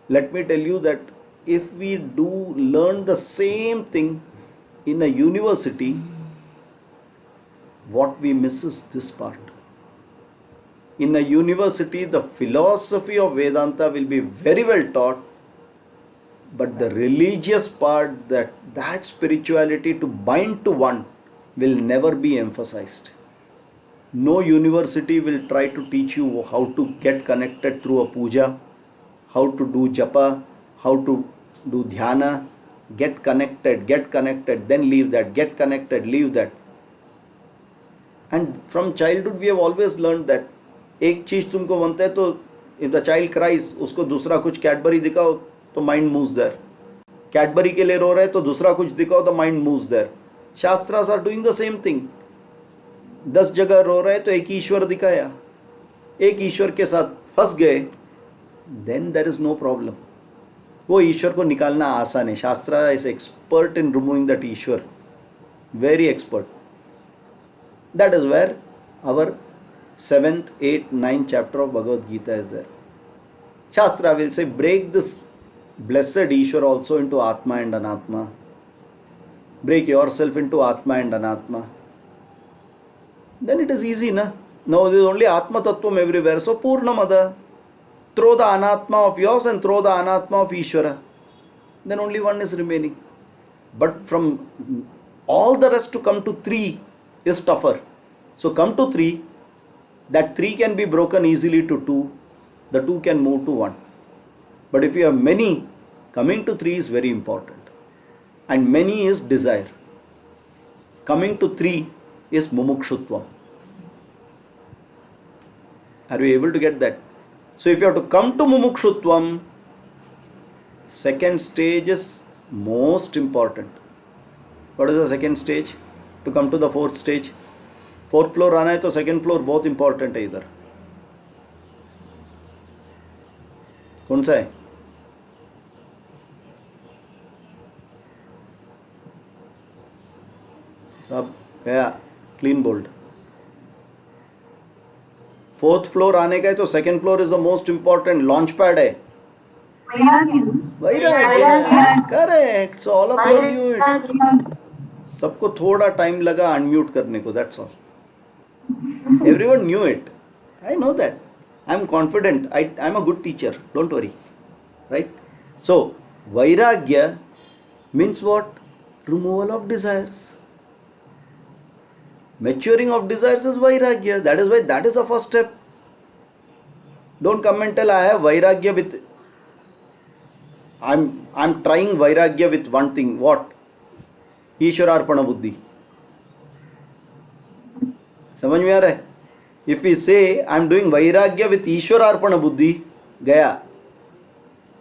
let me tell you that if we do learn the same thing in a university, what we miss is this part. In a university, the philosophy of Vedanta will be very well taught, but the religious part, that spirituality to bind to one, will never be emphasized. No university will try to teach you how to get connected through a puja, how to do japa, how to do dhyana, get connected, then leave that, get connected, leave that. And from childhood we have always learned that एक चीज तुमको बनता है तो if the child cries उसको दूसरा कुछ Cadbury दिखाओ तो माइंड मूव्स देयर, कैडबरी के लिए रो रहे तो दूसरा कुछ दिखाओ तो mind moves there. Shastras are doing the same thing. 10 जगह रो रहे तो एक ईश्वर दिखाया, एक ईश्वर के साथ फंस गए, then there is no problem. वो ईश्वर को निकालना आसान है. Shastra is expert in removing that Ishwar, very expert. That is where our 7th, 8th, 9th chapter of Bhagavad Gita is there. Shastra will say break this blessed Ishwar also into Atma and Anatma. Break yourself into Atma and Anatma. Then it is easy, na? Now there is only Atma Tattvam everywhere. So Purnamada. Throw the Anatma of yours and throw the Anatma of Ishwara. Then only one is remaining. But from all the rest to come to 3 is tougher. So come to 3. That 3 can be broken easily to 2. The 2 can move to 1. But if you have many, coming to 3 is very important. And many is desire. Coming to 3 is mumukshutvam. Are you able to get that? So if you have to come to mumukshutvam, second stage is most important. What is the second stage? To come to the fourth stage. 4th floor आना है तो second floor बहुत important है. इधर कौन सा है? सब गया क्लीन बोल्ड. 4th फ्लोर आने का है तो second floor is the most important. Launch pad है. वैराग्य. Correct. All of you knew it. सबको थोड़ा टाइम लगा अनम्यूट करने को, that's all. Everyone knew it. I know that. I am confident. I am a good teacher. Don't worry. Right? So, Vairagya means what? Removal of desires. Maturing of desires is Vairagya. That is why that is the first step. Don't come and tell I have Vairagya with... I'm trying Vairagya with one thing. What? Ishwararpana Buddhi. समझ में आ रहा है? If you say I am doing vairagya with Ishvararpana buddhi, गया.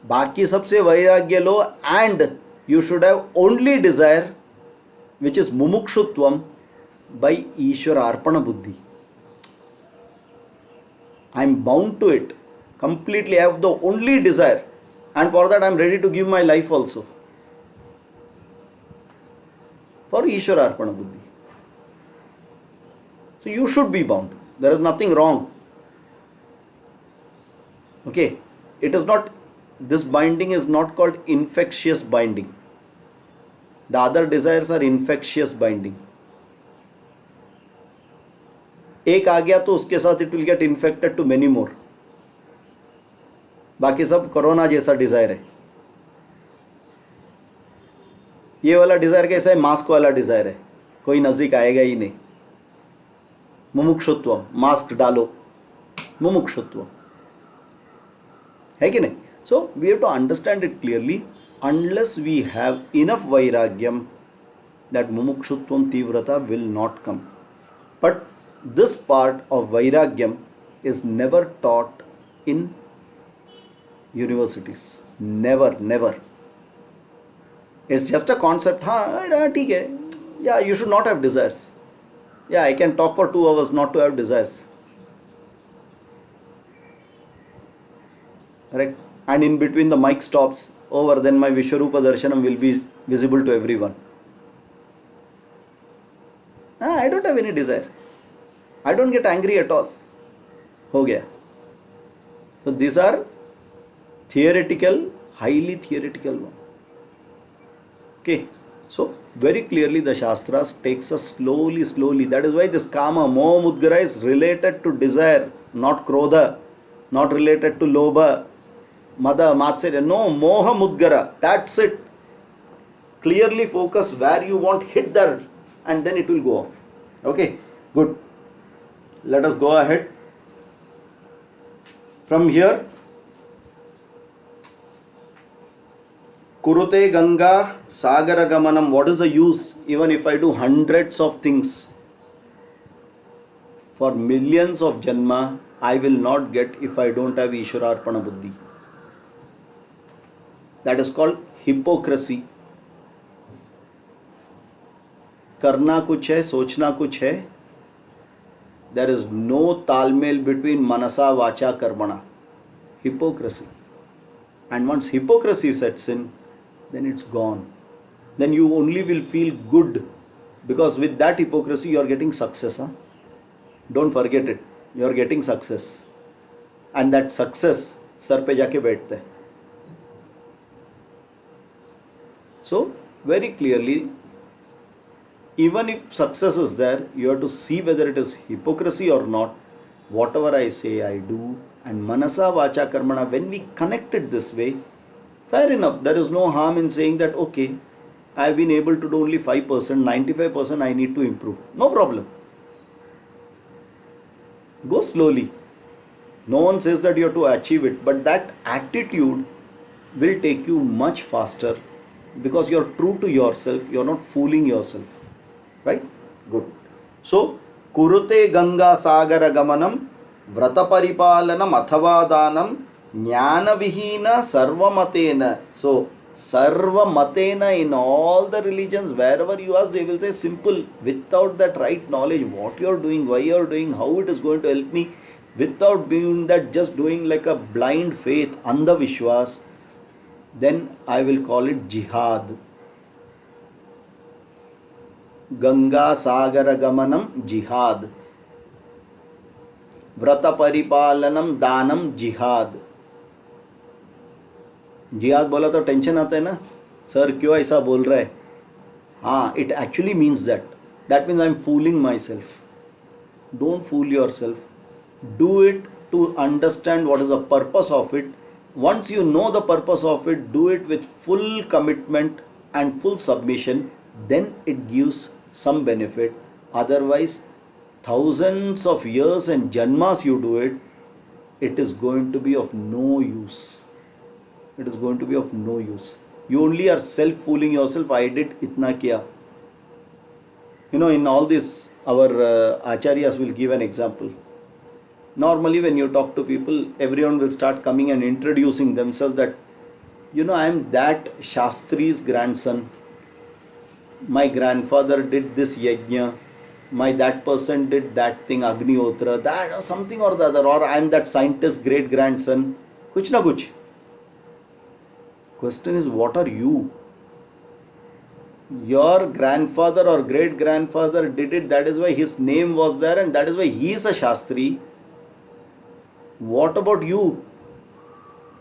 बाकी सबसे वैराग्य लो and you should have only desire which is mumukshutvam by Ishvararpana buddhi. I am bound to it completely. I have the only desire, and for that I am ready to give my life also for Ishwararpana Buddhi. So you should be bound. There is nothing wrong. Okay, it is not, this binding is not called infectious binding. The other desires are infectious binding. एक आ गया तो उसके साथ it will get infected to many more. बाकी सब corona जैसा Dzire है. ये वाला डिजायर कैसा है? मास्क वाला डिजायर है, कोई नजदीक आएगा ही नहीं. मुमुक्षुत्व, मास्क डालो, मुमुक्षुत्व है कि नहीं? So we have to understand it clearly. Unless we have enough vairagyam, that mumukshutvam tivrata will not come. But this part of vairagyam is never taught in universities. Never never. It's just a concept. हाँ ठीक है, yeah you should not have desires. Yeah, I can talk for 2 hours not to have desires. Correct? And in between the mic stops over, then my Vishwarupa Darshanam will be visible to everyone. I don't have any desire. I don't get angry at all. हो गया. So these are theoretical, highly theoretical one. Okay. So very clearly the Shastras takes us slowly. That is why this Kama, Moha Mudgara is related to desire, not Krodha, not related to Lobha, Mada, Matsarya. No, Moha Mudgara. That's it. Clearly focus where you want, hit that, and then it will go off. Okay, good. Let us go ahead. From here, Kurute Ganga Sagara Gamanam. What is the use even if I do hundreds of things? for millions of janma, I will not get if I don't have Ishwararpana Buddhi. That is called hypocrisy. करना कुछ है, सोचना कुछ है. There is no talmel between manasa, vacha, karmana. Hypocrisy. And once hypocrisy sets in, then it's gone. Then you only will feel good, because with that hypocrisy you are getting success. Huh? Don't forget it. You are getting success. And that success sir पे जाके बैठता है. So very clearly, even if success is there, you have to see whether it is hypocrisy or not. Whatever I say, I do. And manasa, vacha, karmana, when we connect it this way, fair enough. There is no harm in saying that, okay, I have been able to do only 5%, 95% I need to improve. No problem. Go slowly. No one says that you have to achieve it, but that attitude will take you much faster, because you are true to yourself, you are not fooling yourself. Right? Good. So, kurute ganga sagara gamanam vrata paripalanam athava danam jnana vihina sarvamatena. So, sarvamatena, in all the religions, wherever you ask, they will say simple. Without that right knowledge, what you are doing, why you are doing, how it is going to help me, without being that, just doing like a blind faith, andha vishwas, then I will call it jihad. Ganga Sagara Gamanam jihad. Vrata Paripalanam Danam jihad. जिहाद बोला तो tension आता है ना, sir क्यों ऐसा बोल रहा है. हाँ, it actually means that. That means I am fooling myself. Don't fool yourself. Do it to understand what is the purpose of it. Once you know the purpose of it, do it with full commitment and full submission, then it gives some benefit. Otherwise, thousands of years and janmas you do it, it is going to be of no use. It is going to be of no use. You only are self-fooling yourself. I did itna kiya. You know, in all this, our acharyas will give an example. Normally, when you talk to people, everyone will start coming and introducing themselves that, you know, I am that Shastri's grandson. My grandfather did this yajna. That person did that thing, Agni Otra, that or something or the other. Or I am that scientist's great grandson. Kuch na kuch. Question is, what are you? Your grandfather or great grandfather did it, that is why his name was there, and that is why he is a Shastri. What about you?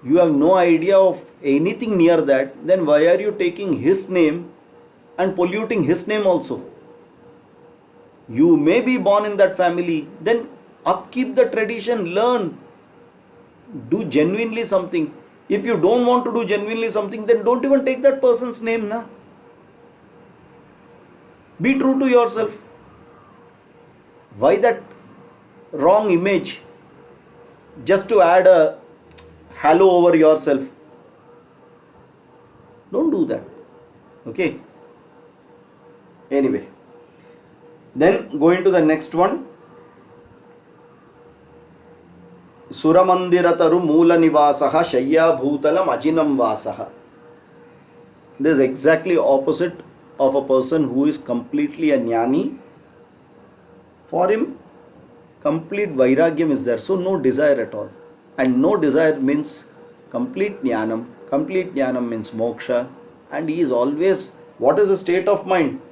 You have no idea of anything near that. Then why are you taking his name and polluting his name also? You may be born in that family, then upkeep the tradition, learn, do genuinely something. If you don't want to do genuinely something, then don't even take that person's name, na. Be true to yourself. Why that wrong image? Just to add a halo over yourself. Don't do that. Okay? Anyway. Then going to the next one. Suramandirataru Moola Nivasaha Shayya Bhutalam Ajinam Vasaha. This is exactly opposite of a person who is completely a jnani. For him, complete vairagyam is there, so no desire at all. And no desire means complete jnanam. Complete jnanam means moksha. And he is always, what is the state of mind?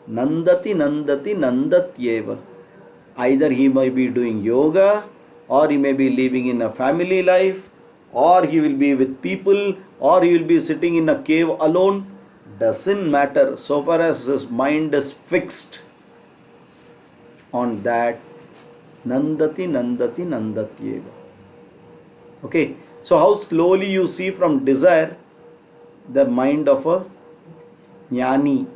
Nandati, nandati, nandatyeva. Either he may be doing yoga, or he may be living in a family life, or he will be with people, or he will be sitting in a cave alone. Doesn't matter, so far as his mind is fixed on that. Nandati, nandati, nandatyeva. Okay, so how slowly you see from desire the mind of a jnani.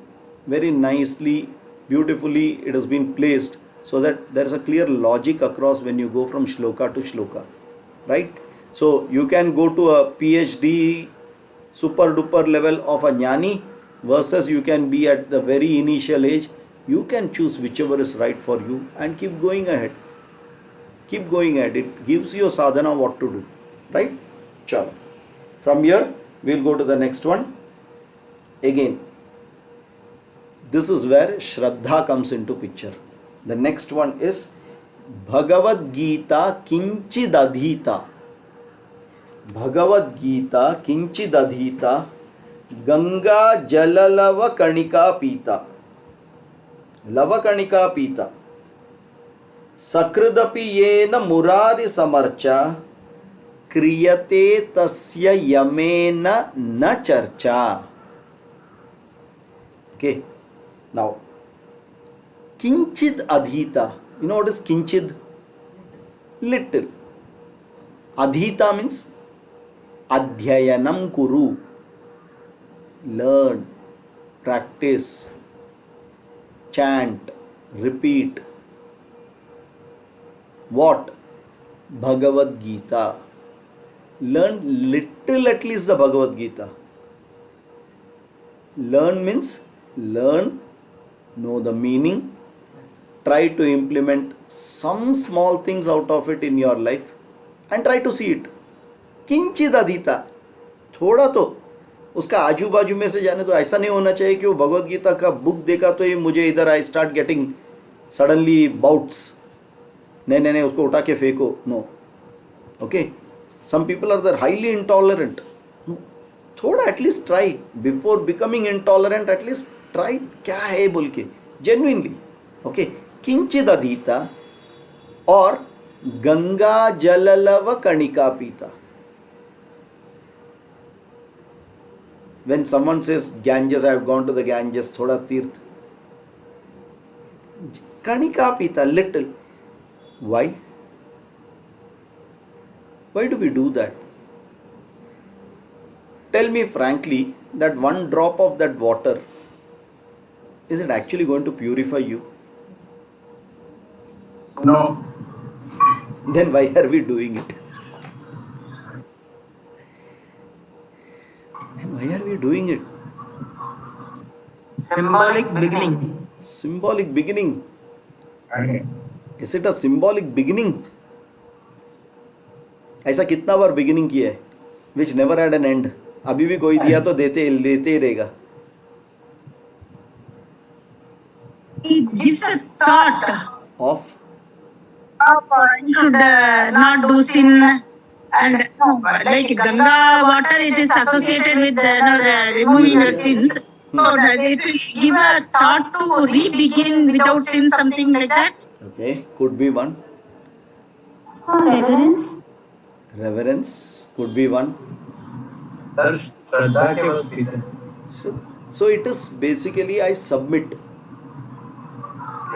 Very nicely, beautifully it has been placed, so that there is a clear logic across when you go from shloka to shloka. Right? So you can go to a PhD super duper level of a jnani, versus you can be at the very initial age. You can choose whichever is right for you and keep going ahead. Keep going at it. Gives you sadhana what to do. Right? Chalo. From here, we'll go to the next one. Again, this is where Shraddha comes into picture. The next one is Bhagavad Gita Kinchid Adhita. Bhagavad Gita Kinchid Adhita Ganga Jalalava Kanika Pita. Lava Kanika Pita. Sakridapi Yena Murari Samarcha Kriyate Tasya Yamena Na Charcha. Okay. Now, Kinchid Adhita. You know what is Kinchid? Little. Adhita means Adhyayanam Kuru. Learn, practice, chant, repeat. What? Bhagavad Gita. Learn little, at least the Bhagavad Gita. Learn means learn, know the meaning, try to implement some small things out of it in your life and try to see it. किंचित अधीता, थोड़ा तो उसका आजू बाजू में से जाने। तो ऐसा नहीं होना चाहिए कि वो भगवद गीता का बुक देखा तो ये मुझे इधर I start getting suddenly bouts, नहीं नहीं नहीं उसको उठा के फेंको, no. Okay, some people are there highly intolerant. थोड़ा at least try before becoming intolerant, at least try क्या है बोल के जेन्युइनली। ओके, किंचित अधीता और गंगा जललव कणिका पीता। When someone says Ganges, I have gone to the Ganges, thoda tirth. Kanika pita, little. Why? Why do we do that? Tell me frankly that one drop of that water, is it actually going to purify you? No. Then why are we doing it? Then why are we doing it? Symbolic beginning. Symbolic beginning. Okay. Is it a symbolic beginning? ऐसा कितना बार beginning किया है which never had an and. अभी भी कोई दिया तो देते लेते ही रहेगा। It gives a thought of you should not do sin, and like Ganga water, it is associated with removing your sins. So it will give a thought to re-begin without sin, something like that. Okay, could be one. So reverence. Reverence could be one. Sir, Shraddha केवल speaker. So it is basically I submit,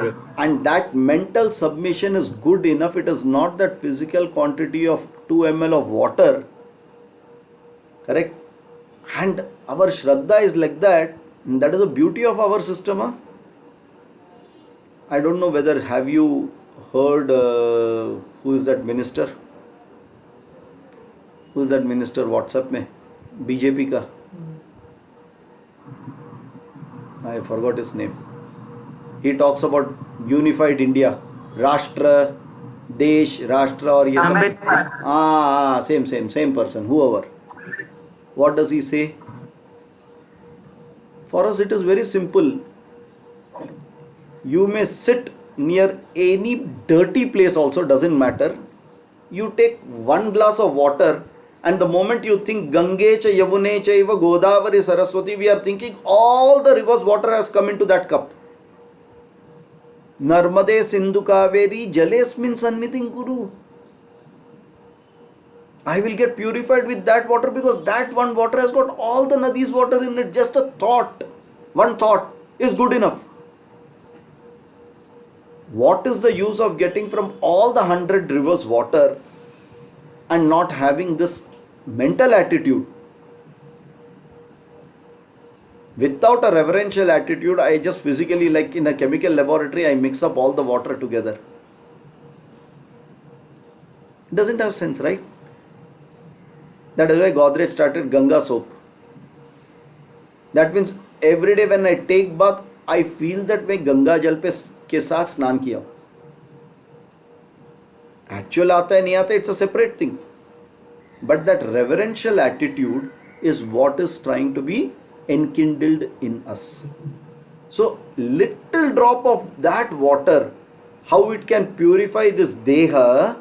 Yes. and that mental submission is good enough. It is not that physical quantity of 2 ml of water, correct? And our Shraddha is like that. And that is the beauty of our system. Huh? I don't know whether have you heard who is that minister? Who is that minister WhatsApp में BJP का? I forgot his name. He talks about unified India, Rashtra, Desh, Rashtra और ये सब। Ambedkar. Same person, whoever. What does he say? For us it is very simple. You may sit near any dirty place also, doesn't matter. You take one glass of water and the moment you think Gange cha Yamune chaiva Godavari Saraswati, we are thinking all the river's water has come into that cup. Narmade Sindhu Kaveri Jalesmin Sannidhin Guru. I will get purified with that water because that one water has got all the Nadi's water in it. Just a thought, one thought is good enough. What is the use of getting from all the 100 rivers water and not having this mental attitude? Without a reverential attitude, I just physically, like in a chemical laboratory, I mix up all the water together. Doesn't have sense, right? That is why Godrej started Ganga soap. That means every day when I take bath, I feel that मैं गंगा जल पे के साथ स्नान किया हूँ. Actual आता है नहीं आता, it's a separate thing. But that reverential attitude is what is trying to be enkindled in us. So little drop of that water, how it can purify this deha,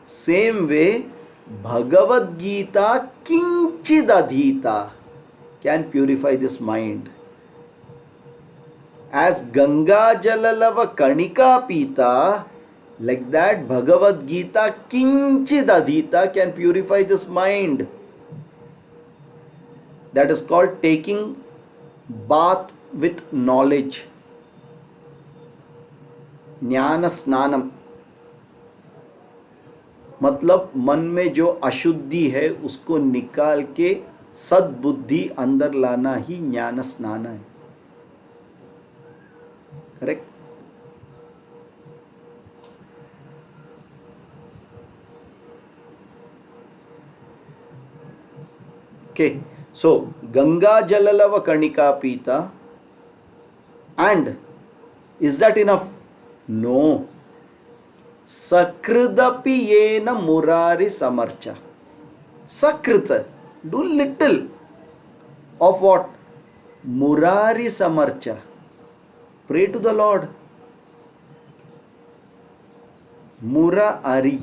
same way Bhagavad Gita kinchid adhita can purify this mind. As Ganga Jalalava Kanika Pita, like that Bhagavad Gita kinchid adhita can purify this mind. That is called taking bath with knowledge. ज्ञान स्नानम, मतलब मन में जो अशुद्धि है उसको निकाल के सद्बुद्धि अंदर लाना ही ज्ञान स्नान है. Correct. Okay, so Ganga Jalalava Karnika Pita, and is that enough? No. Sakridapi yena murari samarcha. Sakrita, do little of what? Murari samarcha. Pray to the Lord. Murari,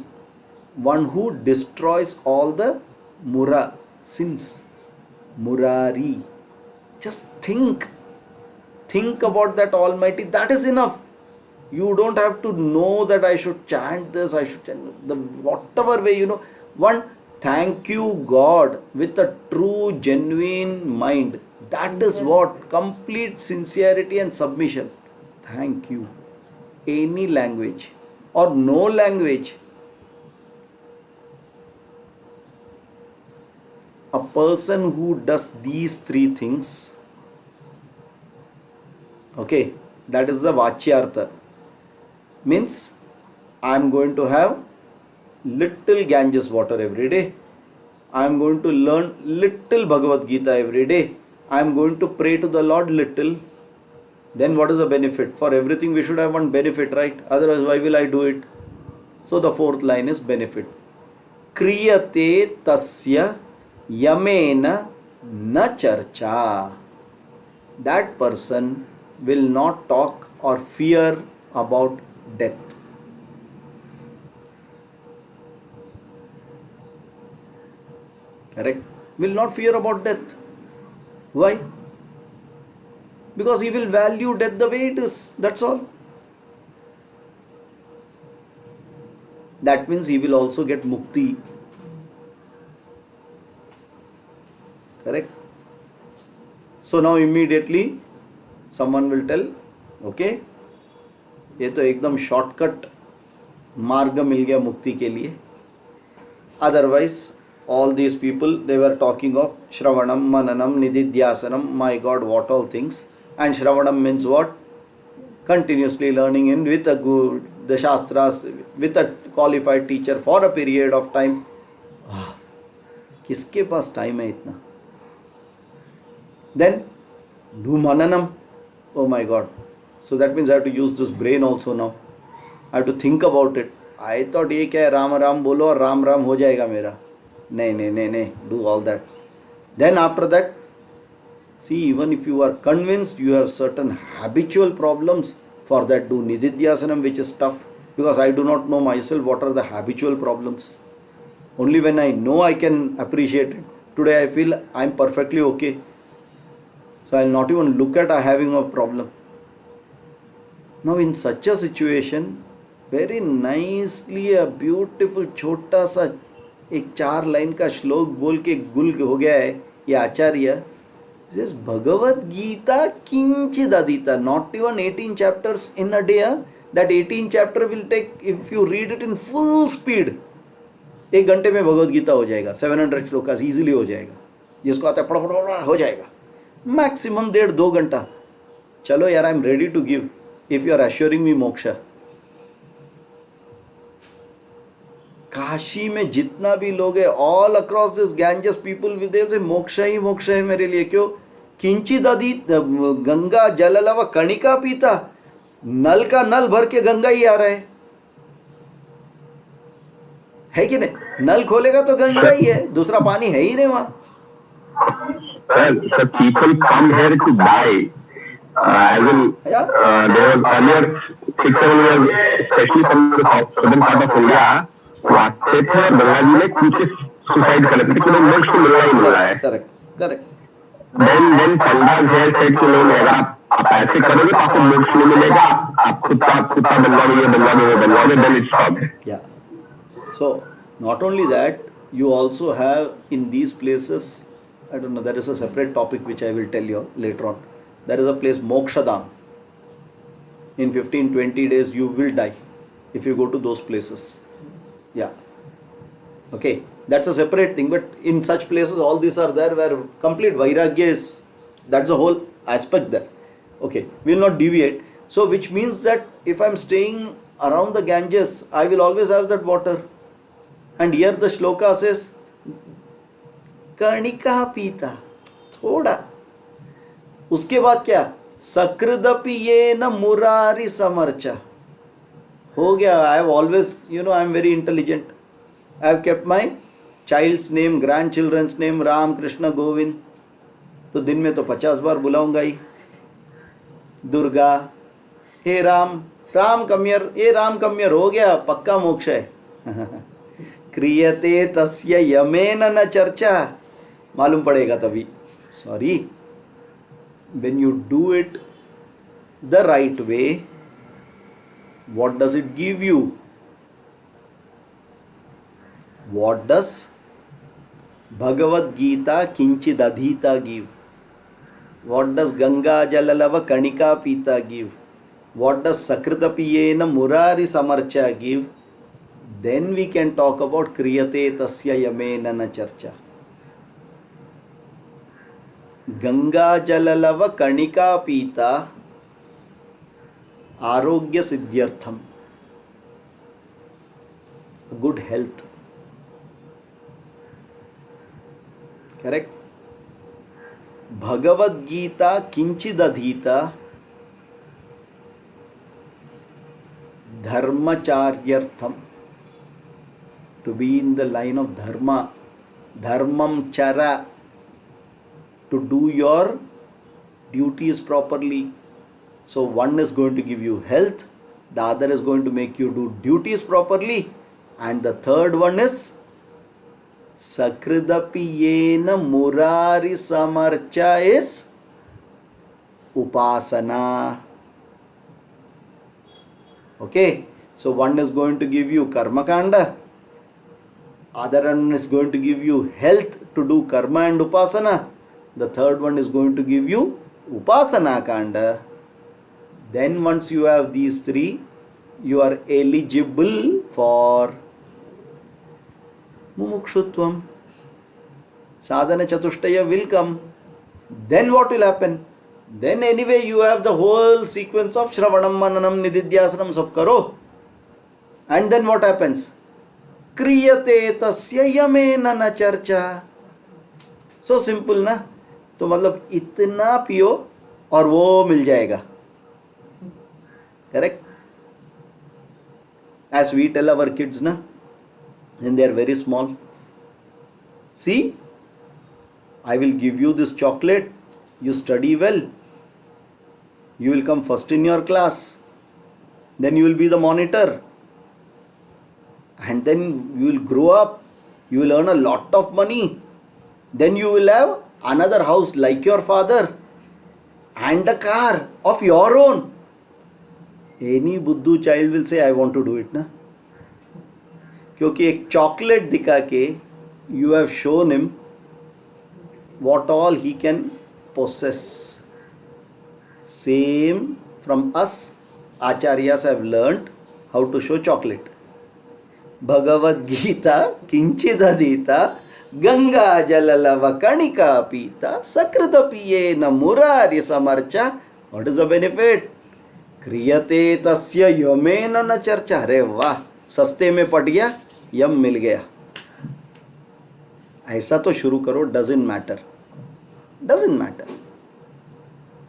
one who destroys all the mura, sins. Murari. Just think about that Almighty. That is enough. You don't have to know that I should chant this, I should chant the whatever way, one thank you God with a true genuine mind. That is what complete sincerity and submission. Thank you. Any language or no language, a person who does these three things, okay, that is the Vachyartha. Means I am going to have little Ganges water every day. I am going to learn little Bhagavad Gita every day. I am going to pray to the Lord little. Then what is the benefit? For everything we should have one benefit, right? Otherwise why will I do it? So the fourth line is benefit. Kriyate tasya yamena na charcha. That person will not talk or fear about death. Correct? Will not fear about death. Why? Because he will value death the way it is. That's all. That means he will also get mukti. Correct? So now immediately someone will tell, okay, ये तो एकदम shortcut मार्ग मिल गया मुक्ति के लिए. Otherwise, all these people, they were talking of Shravanam, Mananam, Nididhyasanam, my God, what all things. And Shravanam means what? Continuously learning in with a good, the Shastras, with a qualified teacher for a period of time. किसके पास time है इतना? Then, do Mananam. Oh my God. So that means I have to use this brain also now. I have to think about it. I thought ये क्या है, राम राम बोलो और राम राम हो जाएगा मेरा. नहीं, do all that. Then after that, see, even if you are convinced you have certain habitual problems, for that do Nididhyasanam, which is tough, because I do not know myself what are the habitual problems. Only when I know I can appreciate it. Today I feel I am perfectly okay. So I will not even look at having a problem. Now in such a situation, very nicely a beautiful छोटा सा एक 4 line का श्लोक बोल के गुल हो गया है ये आचार्य. This Bhagavad Gita kinchid adita, not even 18 chapters in a day. That 18 chapter will take, if you read it in full speed, 1 घंटे में भगवद गीता हो जाएगा. 700 श्लोकास इजीली हो जाएगा. जिसको आता है पड़ा हो जाएगा. मैक्सिमम 1.5-2 घंटा. चलो यार, I am ready to give if you are assuring me moksha. Kashi में जितना भी लोग है, all across this Ganges people will say moksha ही मोक्षा है मेरे लिए. क्यों? किंचित अदीत गंगा जललव कणिका पीता, नल का नल भर के गंगा ही आ रहा है. है कि नहीं? नल खोलेगा तो गंगा ही है, दूसरा पानी है ही नहीं वहाँ. Sir, people come here to die. As in, Yeah. there was earlier 6-7 years, especially from the southern part of India, वो आते थे और गंगा जी में कुछ सुसाइड कर लेते थे कि मोक्ष तो मिलना ही मिलना है. Correct. Correct. Then pandal here said कि नहीं, अगर आप ऐसे करोगे तो आपको मोक्ष नहीं मिलेगा, आप खुदा बनवाओगे, then it stopped. Yeah. So not only that, you also have in these places, I don't know, there is a separate topic which I will tell you later on. There is a place Mokshadam. In 15-20 days you will die if you go to those places. Yeah. Okay. That's a separate thing, but in such places all these are there where complete vairagya is, that's the whole aspect there. Okay. We will not deviate. So which means that if I am staying around the Ganges, I will always have that water. And here the shloka says, कर्णिका पीता थोड़ा. उसके बाद क्या? सकृदपि ये न मुरारी समर्चा. हो गया. I have always, I am very intelligent. I have kept my child's name, grandchildren's name, Ram, Krishna, Govind. तो दिन में तो 50 बार बुलाऊंगा ही. दुर्गा, हे राम, राम कम्यर, हे राम कम्यर, हो गया, पक्का मोक्ष है. क्रियते तस्य यमेन न चर्चा. मालूम पड़ेगा तभी. Sorry, when you do it the right way, what does it give you? What does Bhagavad Gita Kinchid Adhita give? What does Ganga Jalalava Kanika Pita give? What does Sakritapiyena Murari Samarcha give? Then we can talk about Kriyate Tasya Yamena Na Charcha. Ganga Jalalava Kanika Pita Arogya Siddhyartham. Good health. Correct? Bhagavad Gita Kinchidadhita Dharmacharyartham. To be in the line of Dharma. Dharmam Chara. To do your duties properly. So one is going to give you health, the other is going to make you do duties properly, and the third one is Sakridapiyena Murari Samarcha is Upasana. Okay, so one is going to give you Karma Kanda, other one is going to give you health to do Karma and Upasana. The third one is going to give you Upasana Kanda. Then once you have these three, you are eligible for Mumukshutvam. Sadhana Chatushtaya will come. Then what will happen? Then anyway you have the whole sequence of Shravanam, Mananam, Nididhyasanam, sab karo. And then what happens? Kriyate tasya yamena na charcha. So simple na? तो मतलब इतना पियो और वो मिल जाएगा. Correct? As we tell our kids na, when they are very small, see, I will give you this chocolate, you study well, you will come first in your class, then you will be the monitor, and then you will grow up, you will earn a lot of money, then you will have another house like your father and a car of your own. Any बुद्धू child will say I want to do it ना, क्योंकि एक chocolate दिखा के you have shown him what all he can possess. Same from us, acharyas have learnt how to show chocolate. Bhagavad Gita Kinchidadita Ganga Jalalava Kanika Pita Sakritapiyena Murari Samarcha. What is the benefit? क्रियते तस्य Yemen न चर्चा. अरे वाह, सस्ते में पट गया, यम मिल गया. ऐसा तो शुरू करो. Doesn't matter,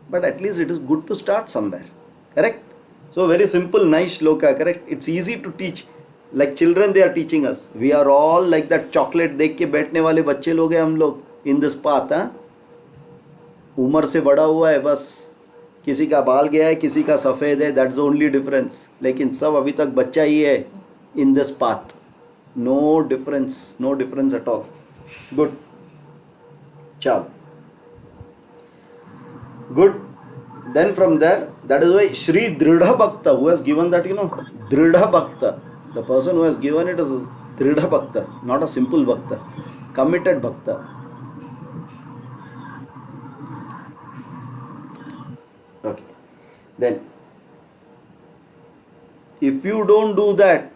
but at least it is good to start somewhere. Correct? So very simple, nice shloka. Correct? It's easy to teach. Like children, they are teaching us. We are all like that chocolate देख के बैठने वाले बच्चे लोग हैं हम लोग in this path. उम्र से बड़ा हुआ है बस, किसी का बाल गया है, किसी का सफ़ेद है, that's the only difference. लेकिन सब अभी तक बच्चा ही है in this path. No difference at all. Good. Chal. Good. Then from there, that is why Shri Dridha Bhakta, who has given that, Dridha Bhakta, the person who has given it is Dridha Bhakta, not a simple Bhakta, committed Bhakta. Okay. Then, if you don't do that,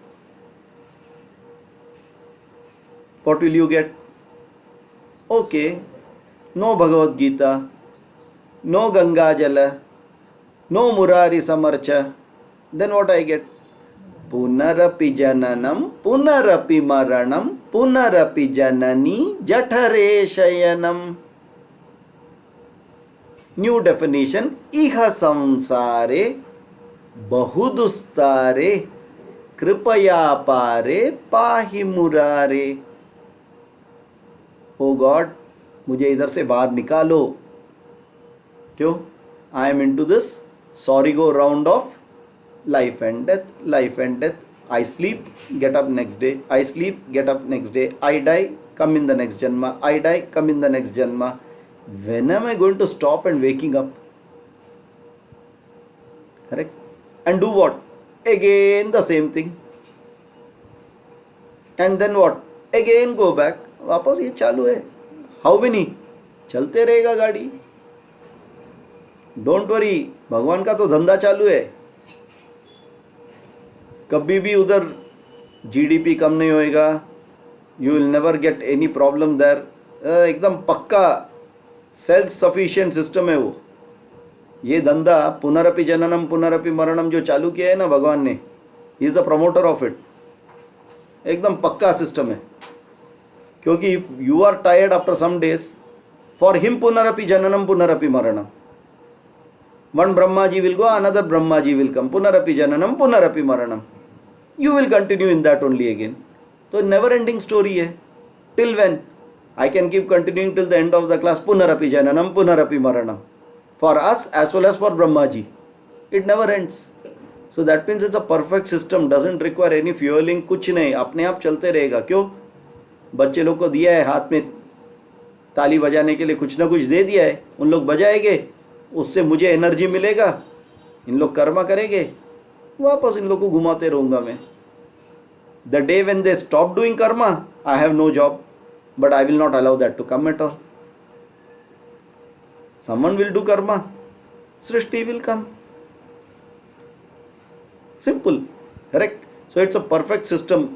what will you get? Okay, no Bhagavad Gita, no Ganga Jala, no Murari Samarcha. Then what I get? Punarapi Jananam, Punarapi Maranam, Punarapi Janani, Jathare Shayanam. New definition, Iha Samsare, Bahudustare, Kripaya Pare, Pahi Murare. Oh God, मुझे इधर से बाहर निकालो. क्यों? I am into this sorry go round of life and death. I sleep, get up next day. I sleep, get up next day. I die, come in the next janma. I die, come in the next janma. When am I going to stop and waking up? Correct? And do what? Again the same thing. And then what? Again go back. वापस ये चालू है. How many? चलते रहेगा गाड़ी. Don't worry, भगवान का तो धंधा चालू है. कभी भी उधर जीडीपी कम नहीं होएगा. You will never get any problem there. एकदम पक्का सेल्फ सफिशिएंट सिस्टम है वो. ये धंधा पुनरपि जननम पुनरपि मरणम जो चालू किया है ना भगवान ने, he is the promoter of it. एकदम पक्का सिस्टम है. क्योंकि if you are tired after some days, for him punarapi jananam punarapi maranam. One Brahma ji will go, another Brahma ji will come. Punarapi jananam punarapi maranam. You will continue in that only again. तो नेवर एंडिंग स्टोरी है. Till when? I can keep continuing till the end of the class. Punarapi Jananam, Punarapi Maranam. For us as well as for Brahma ji. It never ends. So that means it's a perfect system. Doesn't require any fueling. कुछ नहीं, अपने आप चलते रहेगा. क्यों? बच्चे लोग को दिया है हाथ में ताली बजाने के लिए, कुछ ना कुछ दे दिया है. उन लोग बजाएंगे, उससे मुझे एनर्जी मिलेगा. इन लोग कर्मा करेंगे, वापस इन लोग को घुमाते रहूँगा मैं. The day when they stop doing karma, I have no job. But I will not allow that to come at all. Someone will do karma, Srishti will come. Simple, correct? So it's a perfect system.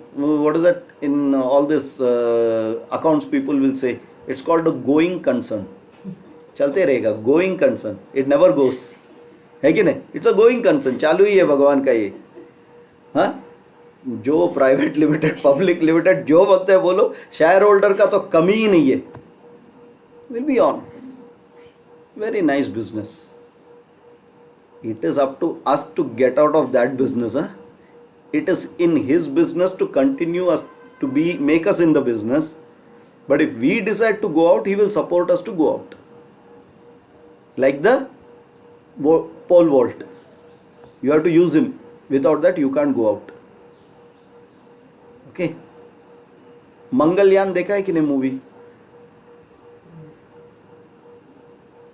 What is that in all this accounts people will say? It's called a going concern. चलते रहेगा, going concern. It never goes. है कि नहीं? It's a going concern. चालू ही है भगवान का ये. हाँ? जो प्राइवेट लिमिटेड, पब्लिक लिमिटेड, जो बोलते हैं बोलो, शेयर होल्डर का तो कमी ही नहीं है. Will be on. Very nice business. It is up to us to get out of that business. It is in his business to continue us, to be make us in the business. But if we decide to go out, he will support us to go out. Like the pole vault, you have to use him. Without that you can't go out. Okay. Mangalyaan देखा है कि नहीं movie?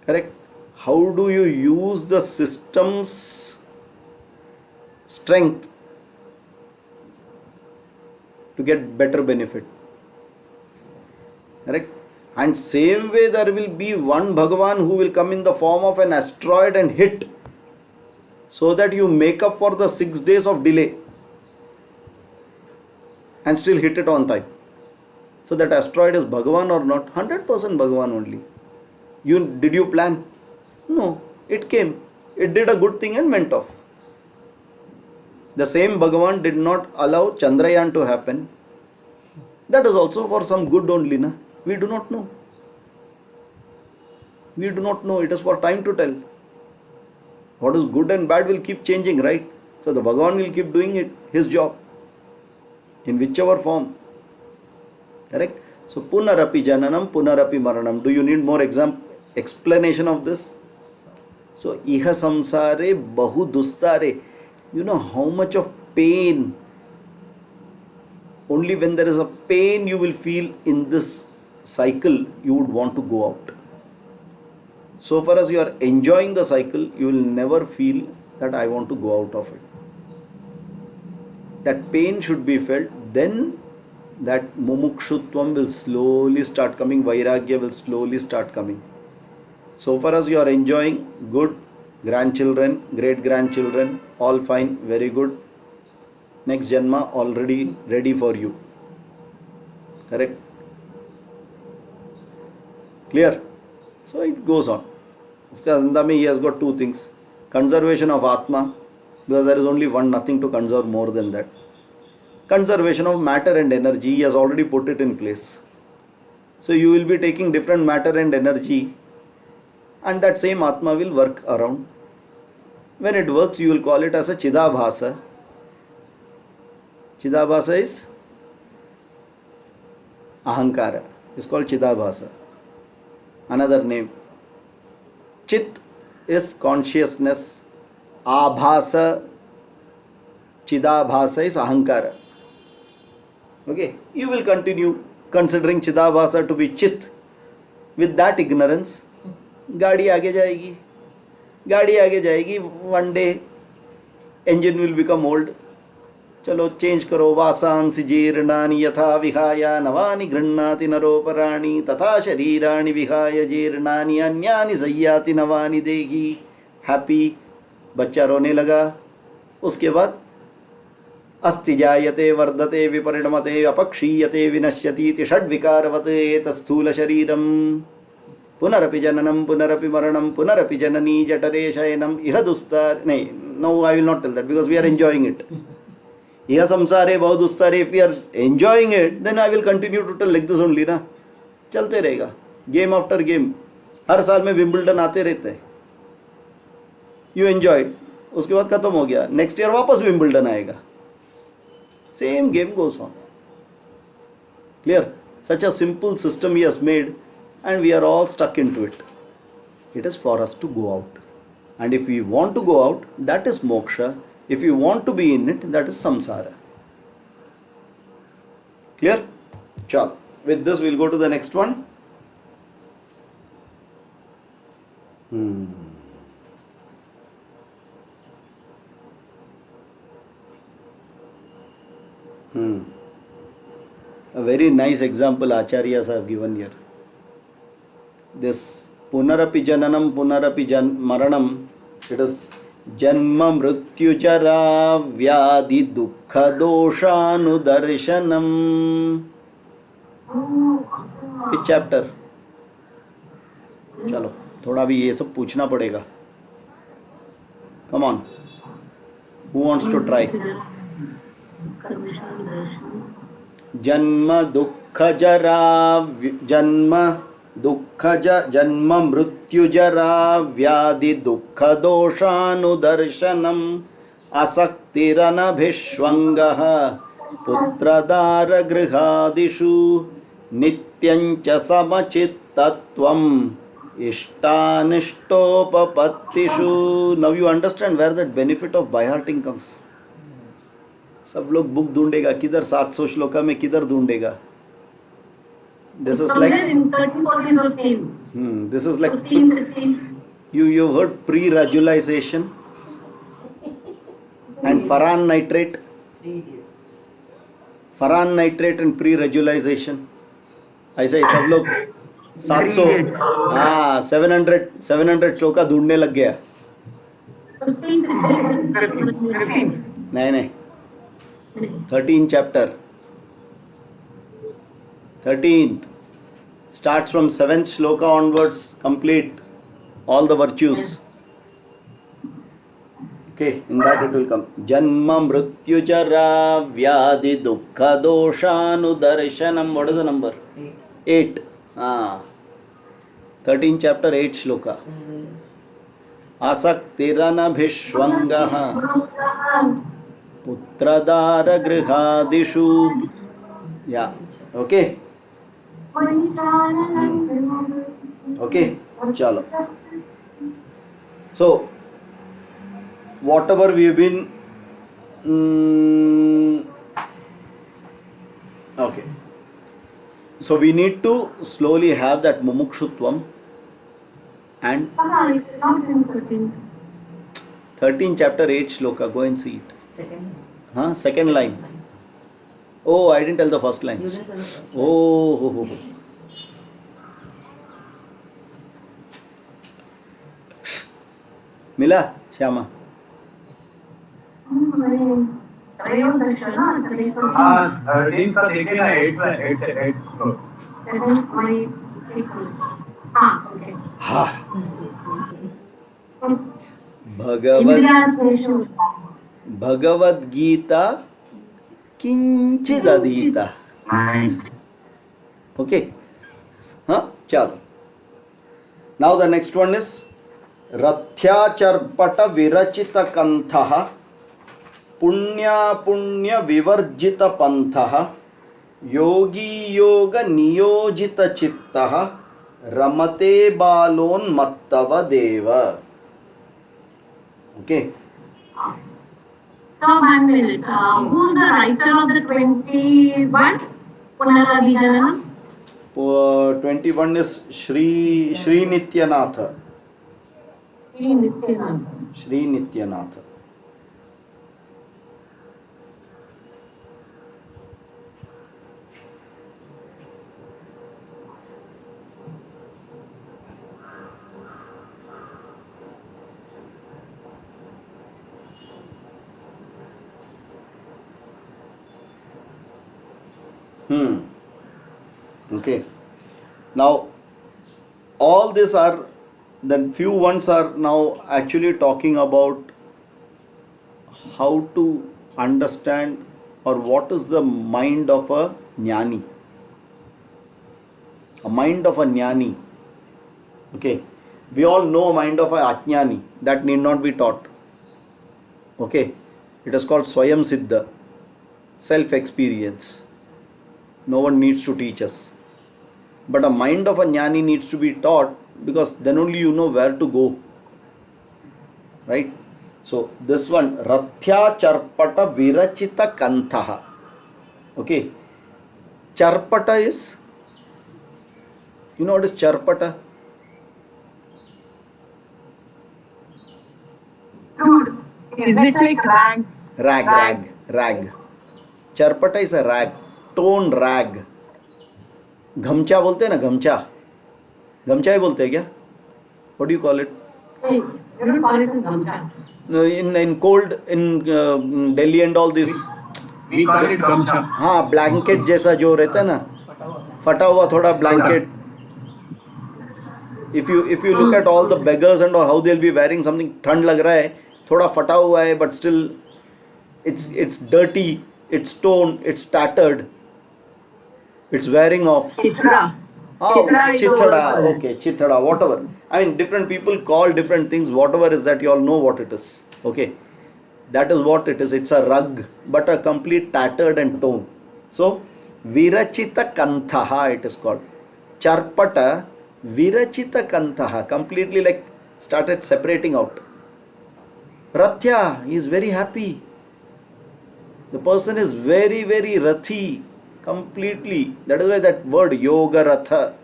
Correct. How do you use the systems strength to get better benefit? Correct. And same way there will be one Bhagavan who will come in the form of an asteroid and hit, so that you make up for the 6 days of delay and still hit it on time. So that asteroid is Bhagavan or not? 100% Bhagavan only. Did you plan? No. It came. It did a good thing and went off. The same Bhagavan did not allow Chandrayaan to happen. That is also for some good only, na? We do not know. We do not know. It is for time to tell. What is good and bad will keep changing, right? So the Bhagavan will keep doing it, his job. in whichever form. Correct? So punarapi jananam, punarapi maranam. Do you need more explanation of this? So iha samsare bahu dustare. You know how much of pain, only when there is a pain you will feel in this cycle, you would want to go out. So far as you are enjoying the cycle, you will never feel that I want to go out of it. That pain should be felt, then that mumukshutvam will slowly start coming, vairagya will slowly start coming. So far as you are enjoying, good, grandchildren, great grandchildren, all fine, very good. Next Janma already ready for you. Correct? Clear? So it goes on. Uska zanda mein he has got two things. Conservation of Atma, because there is only one, nothing to conserve more than that. Conservation of matter and energy, he has already put it in place. So you will be taking different matter and energy, and that same Atma will work around. When it works, you will call it as a Chidabhasa. Chidabhasa is Ahankara. It's called Chidabhasa. Another name. Chit is consciousness. Abhasa, Chidabhasa is Ahankara. Okay, you will continue considering Chidabhasa to be Chit. With that ignorance, गाड़ी आगे जाएगी, गाड़ी आगे जाएगी, one day engine will become old. चलो change करो, वासांसि जीर्णानि यथा विहाय नवानि गृह्णाति नरोपराणि तथा शरीराणि विहाय जीर्णानि अन्यानि संयाति नवानि देहि. हैप्पी, बच्चा रोने लगा. उसके बाद अस्ति जायते वर्धते विपरिणमते अपक्षीयते विनश्यति इति षड्विकारवत् एतत् शरीरम. पुनरपि जननम पुनरपि मरणम पुनरपि जननी जठरे शयनम इह दुस्तार. नहीं, no, I will not tell that because we are enjoying it. इह संसारे बहु दुस्तारे. If we are enjoying it, then I will continue to tell like this only ना. चलते रहेगा, गेम आफ्टर गेम. हर साल में विंबलडन आते रहते हैं. You enjoyed, उसके बाद खत्म हो गया, नेक्स्ट ईयर वापस विंबलडन आएगा. Same game goes on. Clear? Such a simple system he has made, and we are all stuck into it. It is for us to go out. And if we want to go out, that is moksha. If you want to be in it, that is samsara. Clear? Chal. With this, we'll go to the next one. A very nice example Acharyas have given here. This punarapi jananam punarapi maranam, it is janma mrityu jara vyadi dukkha doshanu darshanam. Which chapter? चलो थोड़ा भी ये सब पूछना पड़ेगा. Come on. Who wants to try? जन्म दुःख जरा जन्म मृत्यु जरा व्याधि दुःख दोषानुदर्शनम आसक्तिरनभिष्वंगः पुत्रदार गृहादिषु नित्यंच समचित्तत्वम् इष्टानिष्टोपपत्तिषु. Now you understand where that benefit of by hearting comes. सब लोग बुक ढूंढेगा किधर, 700 श्लोका में किधर ढूंढेगा. This is like this is like you heard pre-radialization and furan nitrate and pre-radialization. ऐसे सब लोग 700 श्लोका ढूंढने लग गया. नहीं 13th chapter. 13th starts from 7th shloka onwards, complete all the virtues. Okay, in that it will come. Janma mrityu jara vyadi dukkha doshanu darshanam. What is the number? 8. 13th chapter, 8th shloka. Asaktirana bhishwangaha Putradara grihadishu. Yeah. Okay. Okay. Chalo. So, whatever we have been. Okay. So we need to slowly have that mumukshutvam and 13 chapter 8 shloka. Go and see it. Huh? Second line. Oh, I didn't tell the first line. Oh, ho, ho, ho. Mila, Shyama. हाँ 13 का देखे ना 8 का 8 Ha. Bhagavad Gita Kinchidadita. Okay. Huh? Chalo. Now the next one is Rathyacharpata Virachita Kanthaha Punya Punya Vivarjita Panthaha Yogi Yoga Niyojita Chittaha Ramate Balon Mattava Deva. Okay. So, one minute. Who's the writer of the 21? Punarabhijanam? 21 is Shri Nityanatha. Sri Nityananda. Shri Nityanatha. Okay. Now, all these are, the few ones are now actually talking about how to understand or what is the mind of a jnani. A mind of a jnani. Okay. We all know a mind of a ajnani. That need not be taught. Okay. It is called Swayam Siddha. Self-experience. No one needs to teach us. But a mind of a jnani needs to be taught, because then only you know where to go. Right? So this one, Rathya Charpata Virachita Kanthaha. Okay. Charpata is, you know what is Charpata? Dude, is it like rag? Rag. Charpata is a rag. Torn rag. गमछा बोलते हैं ना, गमछा ही बोलते हैं क्या? What do you call it? Hey, you don't call it as Gamcha. In cold, in Delhi and all this. we call it gamcha. हाँ, blanket जैसा जो रहता है ना, फटा हुआ थोड़ा blanket. If you look at all the beggars and all, how they'll be wearing something, ठंड लग रहा है, थोड़ा फटा हुआ है, but still it's dirty, it's torn, it's tattered. It's wearing off. Chitra. Chithada. Okay, chithada, whatever. I mean, different people call different things. Whatever is that, you all know what it is. Okay. That is what it is. It's a rug, but a complete tattered and torn. So, Virachita Kanthaha it is called. Charpata Virachita Kanthaha. Completely like started separating out. Rathya, he is very happy. The person is very, very rathi. Completely. That is why that word Yoga Ratha,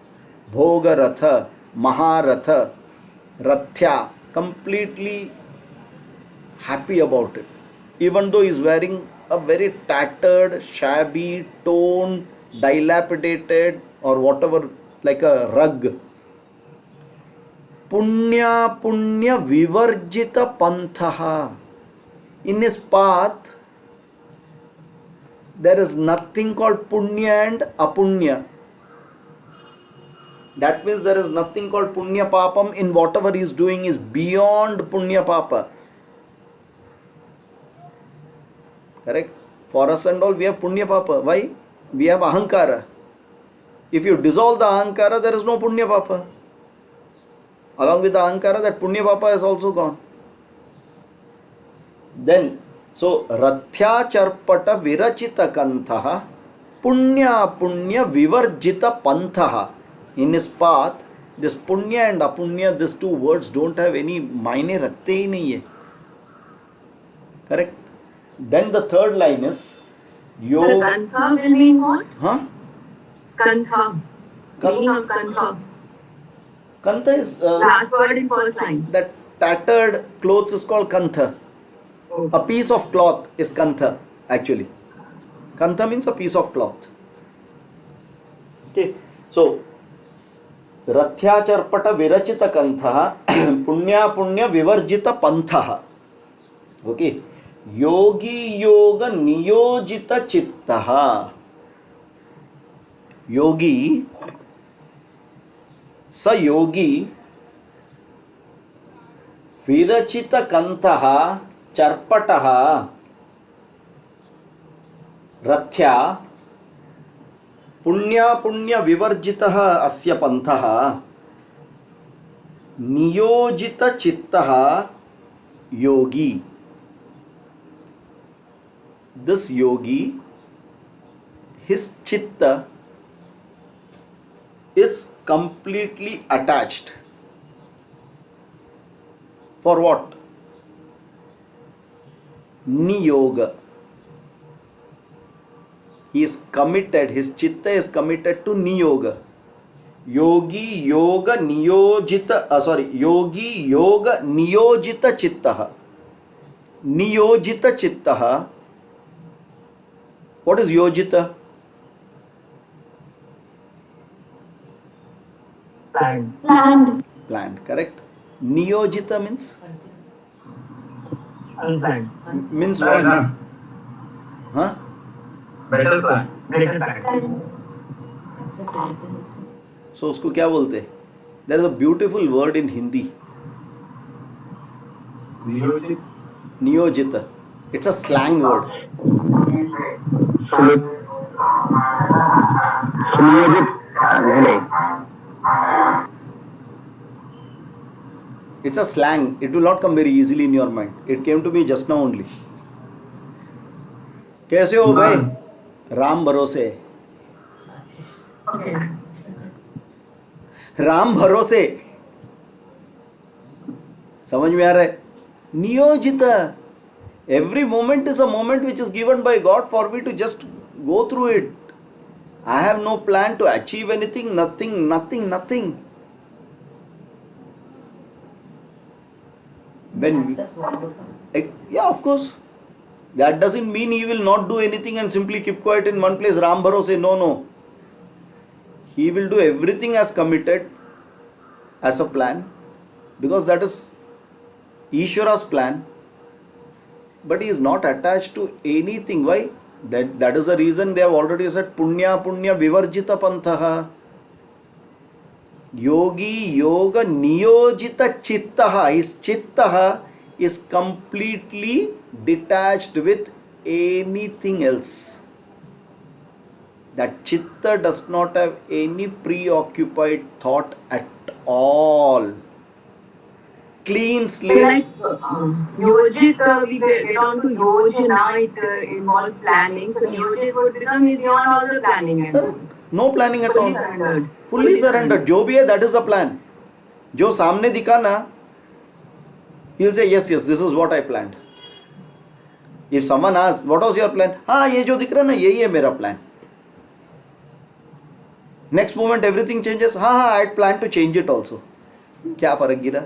Bhoga Ratha, Maharatha, Rathya, completely happy about it. Even though he is wearing a very tattered, shabby, torn, dilapidated or whatever, like a rug. Punya Vivarjita Panthaha. In his path, there is nothing called punya and apunya. That means there is nothing called punya papam in whatever he is doing is beyond punya papa. Correct? For us and all, we have punya papa. Why? We have ahankara. If you dissolve the ahankara, there is no punya papa. Along with the ahankara, that punya papa is also gone. Then, So Rathyacarpata Virachita Kantha Punya Punya Vivarjita Pantha. In his path, this Punya and Apunya, these two words don't have any maine rakhte hi nahi hai. Correct? Then the third line is So Yog. Kantha will mean what? Huh? Kantha. Meaning of Kantha. Kantha is Last word in first line. that tattered clothes is called Kantha. A piece of cloth is Kantha actually. Kantha means a piece of cloth. Okay. So Rathyacarpata Virachita Kantha Punya Punya Vivarjita Pantha. Okay. Yogi Yoga Niyojita Chittaha. Yogi Sa Yogi Virachita Kantaha Charpataha Rathya Punya Punya Vivarjitaha Asya Pantaha Niyojita Chittaha Yogi. This yogi, his chitta is completely attached. For what? Niyoga. He is committed, his chitta is committed to niyoga. Yogi yoga niyojita, yogi yoga niyojita chittaha. Niyojita chittaha. What is yojita? Planned. Land. Planned, correct? Niyojita means? Unplanned. Means what? Huh? Better plan. Better planned. So उसको क्या बोलते हैं? There is a beautiful word in Hindi. Niyojit. Niyojita. It's a slang word. It's a slang. It will not come very easily in your mind. It came to me just now only. कैसे हो भाई? राम भरोसे. Okay. Ram भरोसे. समझ में आ रहा है? नियोजिता. Every moment is a moment which is given by God for me to just go through it. I have no plan to achieve anything, nothing. When yeah, of course. That doesn't mean he will not do anything and simply keep quiet in one place. Ram Bharose, no. He will do everything as committed, as a plan, because that is Ishvara's plan. But he is not attached to anything. Why? That is the reason they have already said Punya Punya Vivarjita Pantaha. Yogi Yoga Niyojita Chittaha. His Chittaha is completely detached with anything else. That Chitta does not have any preoccupied thought at all. Clean So slate. like Yojit, we get on to Yojana, it involves planning. So Yojit would become beyond all the planning. No planning at Fully all. surrendered. Fully surrendered. जो भी है, that is a plan. जो सामने दिखा ना, he'll say yes, this is what I planned. If someone asks, what was your plan? हाँ, ये जो दिख रहा है ना, यही है मेरा plan. Next moment everything changes. हाँ, I had planned to change it also. क्या फर्क गिरा?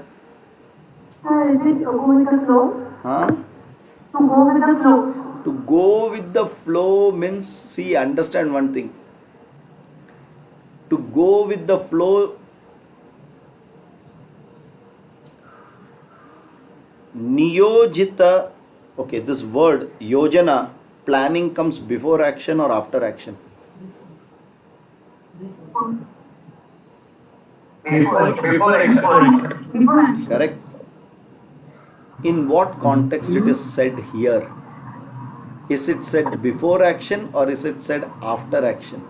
Is it go with the flow? हाँ? To go with the flow. To go with the flow means, see, understand one thing. To go with the flow, Niyojita, okay, this word, Yojana, planning comes before action or after action? Before action. Correct? In what context it is said here? Is it said before action or is it said after action?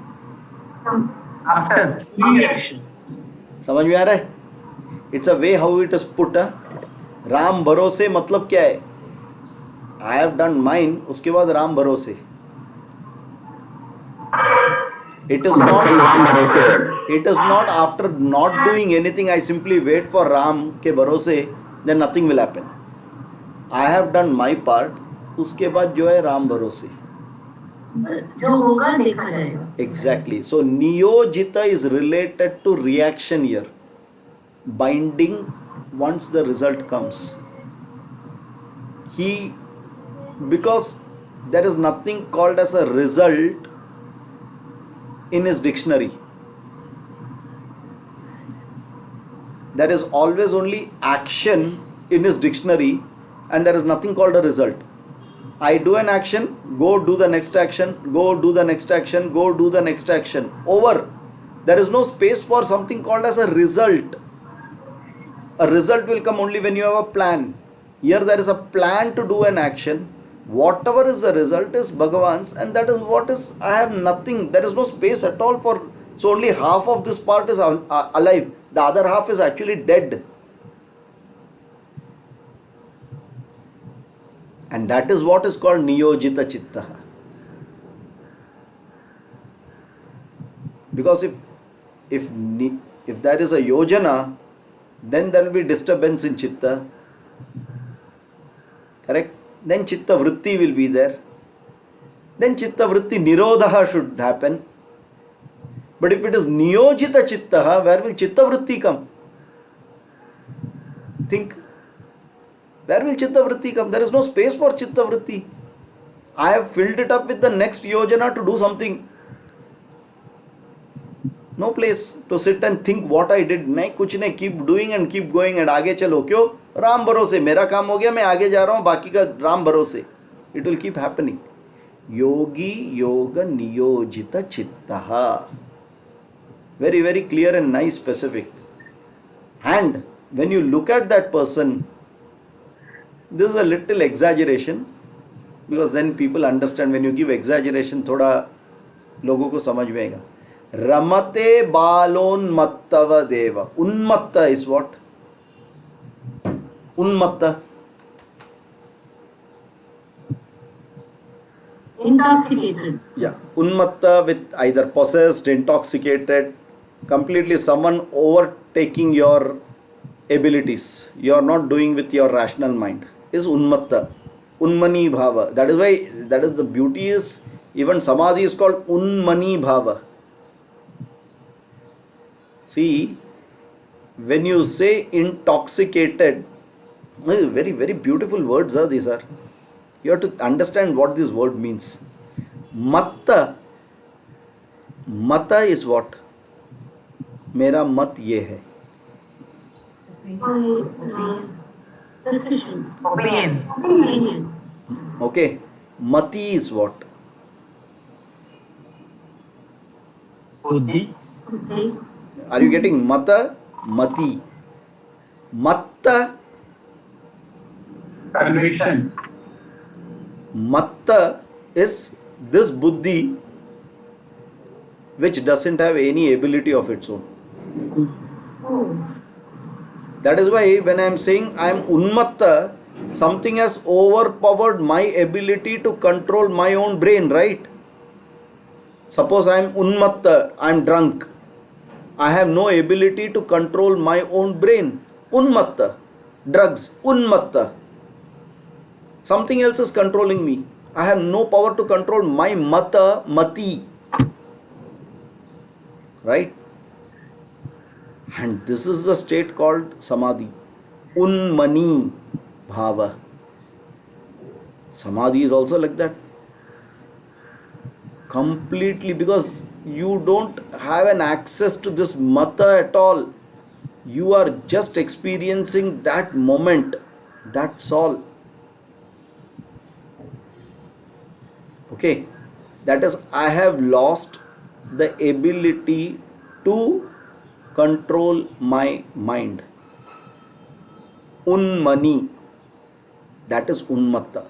After. Pre-action. समझ में आ रहा है? It's a way how it is put. Ram भरोसे मतलब क्या है? I have done mine, उसके बाद राम भरोसे. It is not. राम भरोसे. It is not after not doing anything, I simply wait for Ram के भरोसे, then nothing will happen. I have done my part, उसके बाद जो है राम भरोसे. जो होगा देखा जाएगा. Exactly. So niyojita is related to reaction here. Binding once the result comes. Because there is nothing called as a result in his dictionary. There is always only action in his dictionary, and there is nothing called a result. I do an action, go do the next action, go do the next action, go do the next action. Over. There is no space for something called as a result. A result will come only when you have a plan. Here there is a plan to do an action. Whatever is the result is Bhagavan's, and that is what is, I have nothing. There is no space at all for, so only half of this part is alive. The other half is actually dead. And that is what is called niyojita chitta. Because if there is a yojana, then there will be disturbance in chitta. Correct? Then chitta vritti will be there. Then chitta vritti nirodha should happen. But if it is niyojita chitta, where will chitta vritti come? Think. Where will chitta vritti come? There is no space for chitta vritti. I have filled it up with the next yojana to do something. No place to sit and think what I did. नहीं, कुछ नहीं, keep doing and keep going and आगे चलो. क्यों? राम भरोसे. मेरा काम हो गया, मैं आगे जा रहा हूँ, बाकी का राम भरोसे. It will keep happening. Yogi yoga niyojita chittaha. Very, very clear and nice, specific. And when you look at that person, this is a little exaggeration, because then people understand. When you give exaggeration, थोड़ा लोगों को समझ में आएगा. Ramate balonmattava deva. Unmatta is what? Unmatta. Intoxicated. Yeah. Unmatta with either possessed, intoxicated, completely someone overtaking your abilities. You are not doing with your rational mind. Is unmatta. Unmani bhava. That is why, that is the beauty is, even samadhi is called unmani bhava. See, when you say intoxicated, very, very beautiful words are these are. You have to understand what this word means. Matta. Mata is what? Mera mat ye hai. Decision. Opinion. Opinion. Okay. Mati is what? Buddhi. Okay. Are you getting mata? Mati. Matta. Conviction. Matta is this buddhi which doesn't have any ability of its own. Oh. That is why when I am saying I am unmatta, something has overpowered my ability to control my own brain, right? Suppose I am unmatta, I am drunk. I have no ability to control my own brain. Unmatta. Drugs. Unmatta. Something else is controlling me. I have no power to control my mata, mati. Right? And this is the state called samadhi. Unmani bhava. Samadhi is also like that. Completely, because you don't have an access to this mata at all. You are just experiencing that moment. That's all. Okay. That is, I have lost the ability to control my mind. Unmani. That is unmatta.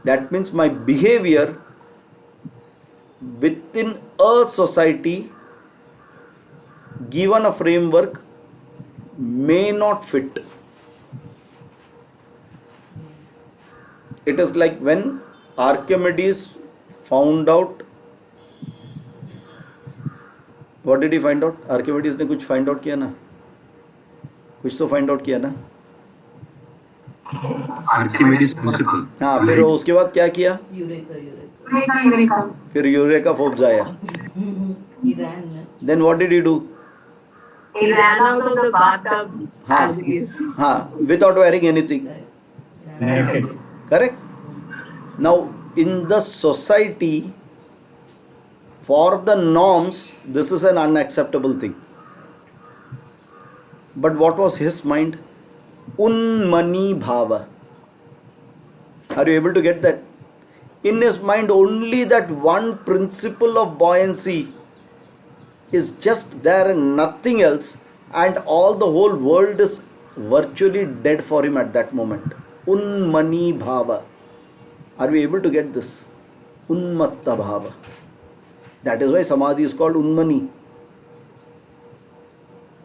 That means my behavior within a society, given a framework, may not fit. It is like when Archimedes found out. What did he find out? Archimedes ने कुछ find out किया ना? कुछ तो find out किया ना? Archimedes principle. हाँ, फिर वो उसके बाद क्या किया? फिर यूरेका फोर्ब्स आया. Then what did he do? He ran out of the bathtub as is. हाँ, without wearing anything. Correct? Now, in the society, for the norms, this is an unacceptable thing. But what was his mind? Unmani bhava. Are you able to get that? In his mind, only that one principle of buoyancy is just there and nothing else, and all the whole world is virtually dead for him at that moment. Unmani bhava. Are we able to get this? Unmatta bhava. That is why samadhi is called unmani.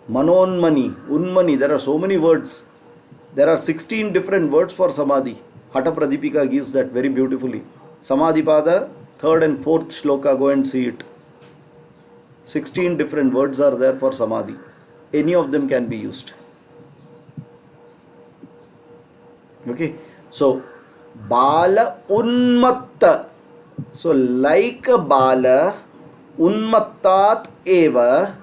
Manonmani, unmani. There are so many words. There are 16 different words for samadhi. Hata Pradipika gives that very beautifully. Samadhi Pada, 3rd and 4th shloka, go and see it. 16 different words are there for samadhi. Any of them can be used. Okay. So, Bala Unmatta. So, like a Bala, Unmattat Eva,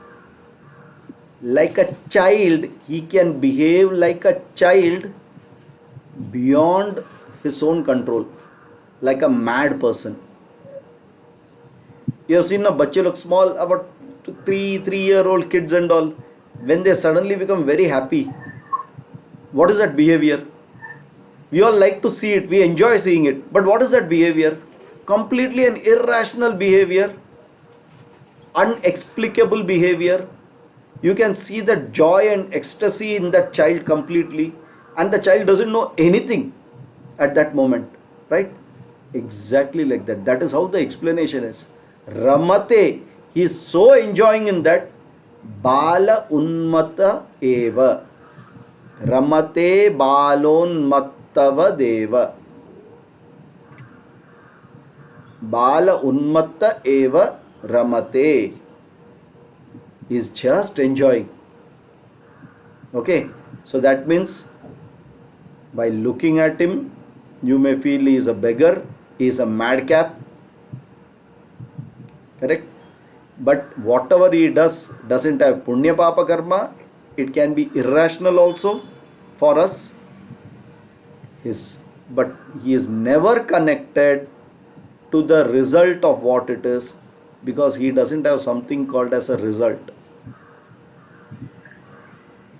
like a child, he can behave like a child beyond his own control, like a mad person. You have seen a bachche look small, about 3-year-old kids and all, when they suddenly become very happy, what is that behavior? We all like to see it, we enjoy seeing it, but what is that behavior? Completely an irrational behavior, unexplicable behavior. You can see the joy and ecstasy in that child completely, and the child doesn't know anything at that moment, right? Exactly like that. That is how the explanation is. Ramate, he is so enjoying in that. Bala unmata eva. Ramate balonmattava deva. Bala unmatta eva ramate. He is just enjoying. Okay, so that means by looking at him, you may feel he is a beggar, he is a madcap. Correct? But whatever he does doesn't have punya papa karma. It can be irrational also for us. But he is never connected to the result of what it is, because he doesn't have something called as a result.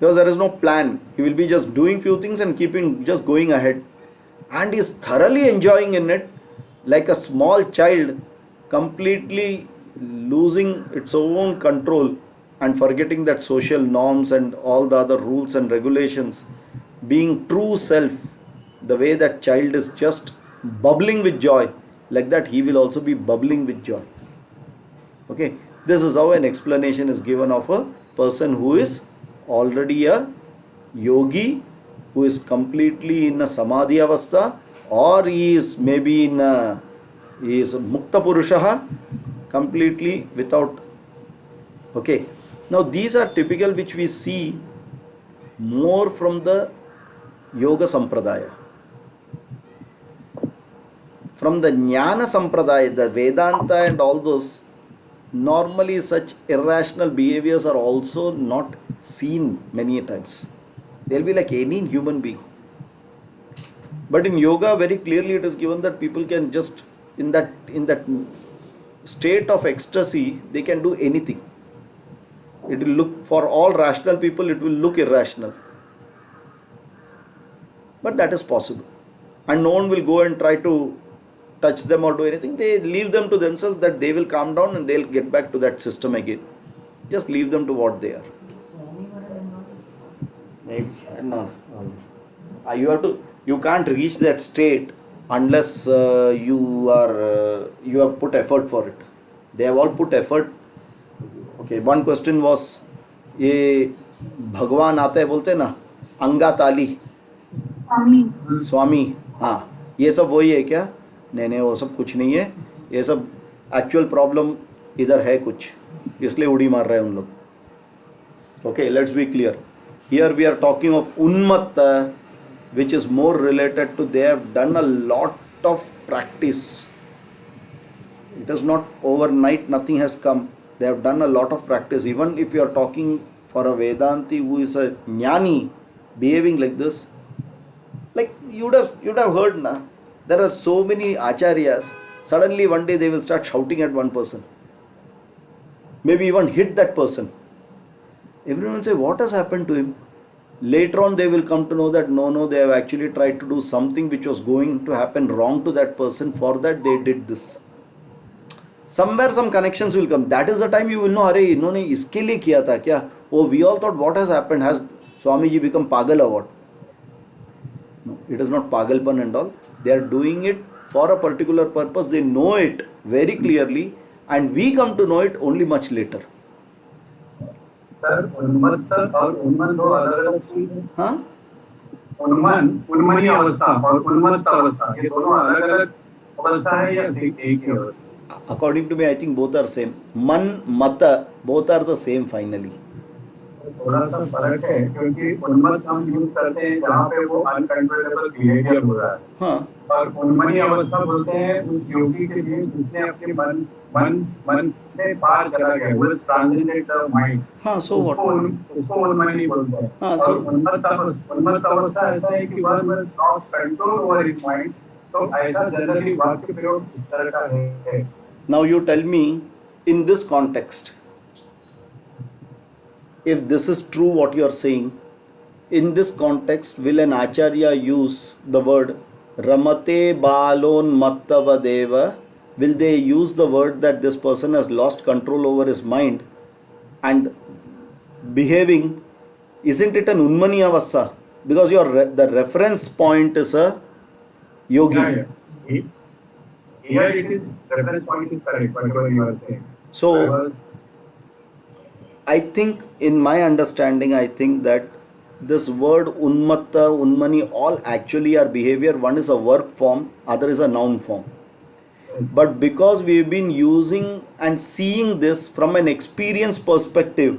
Because there is no plan. He will be just doing few things and just going ahead. And he is thoroughly enjoying in it, like a small child, completely losing its own control and forgetting that social norms and all the other rules and regulations. Being true self, the way that child is just bubbling with joy, like that he will also be bubbling with joy. Okay, this is how an explanation is given of a person who is already a yogi, who is completely in a samadhi avastha, or he is maybe he is mukta purushaha, completely without. Okay, now these are typical which we see more from the yoga sampradaya. From the jnana sampradaya, the Vedanta and all those, normally such irrational behaviors are also not seen many times. They'll be like any human being. But in yoga, very clearly it is given that people can just, in that state of ecstasy, they can do anything. It will look, for all rational people, it will look irrational. But that is possible. And no one will go and try to touch them or do anything. They leave them to themselves, that they will calm down and they'll get back to that system again. Just leave them to what they are. Maybe. No. You can't reach that state unless you have put effort for it. They have all put effort. Okay, one question was, ये भगवान आता है बोलते ना, अंगा ताली, स्वामी, हाँ, ये सब वही है क्या? नहीं नहीं, वो सब कुछ नहीं है, ये सब एक्चुअल प्रॉब्लम इधर है कुछ, इसलिए उड़ी मार रहे हैं उन लोग. Okay, let's be clear. Here we are talking of unmatta, which is more related to they have done a lot of practice. It is not overnight, nothing has come. They have done a lot of practice. Even if you are talking for a Vedanti who is a jnani behaving like this, like you'd have heard na, there are so many acharyas, suddenly one day they will start shouting at one person, maybe even hit that person. Everyone will say, what has happened to him? Later on they will come to know that no, they have actually tried to do something which was going to happen wrong to that person, for that they did this. Somewhere some connections will come. That is the time you will know, अरे इन्होंने इसके लिए किया था क्या? Oh, we all thought what has happened, has Swami ji become pagal or what? No, it is not pagalpan and all. They are doing it for a particular purpose. They know it very clearly, and we come to know it only much later. Sir, उन्मत्त और उन्मन दो अलग अलग चीज है. हाँ, उन्मनी अवस्था और उन्मत्त अवस्था, ये दोनों अलग अलग अवस्था है या एक ही अवस्था? according to me I think both are same. Man, mata, both are the same finally. थोड़ा सा फर्क है, क्योंकि उन्मत्त हम यूज करते हैं जहाँ पे वो अनकंट्रोलेबल बिहेवियर हो रहा है. हाँ, और उन्मनी अवस्था बोलते हैं उस योगी के लिए जिसने अपने मन से पार चला गया, वो इज ट्रांसेंडेड द माइंड. हाँ, so what? उसको उन्मनी बोलते हैं. हाँ, और उन्मत्त अवस्था ऐसा है कि one will lost control over his mind. तो ऐसा जनरली वाक्य प्रयोग इस तरह का है. Now you tell me, in this context, if this is true what you are saying, in this context will an acharya use the word ramate balon mattavadeva? Will they use the word that this person has lost control over his mind and behaving? Isn't it an unmani avassa? Because the reference point is a yogi. Yeah. Here it is, reference point is correct, whatever you are saying. So I think, in my understanding, I think that this word unmatta, unmani, all actually are behavior. One is a verb form, other is a noun form. But because we've been using and seeing this from an experience perspective,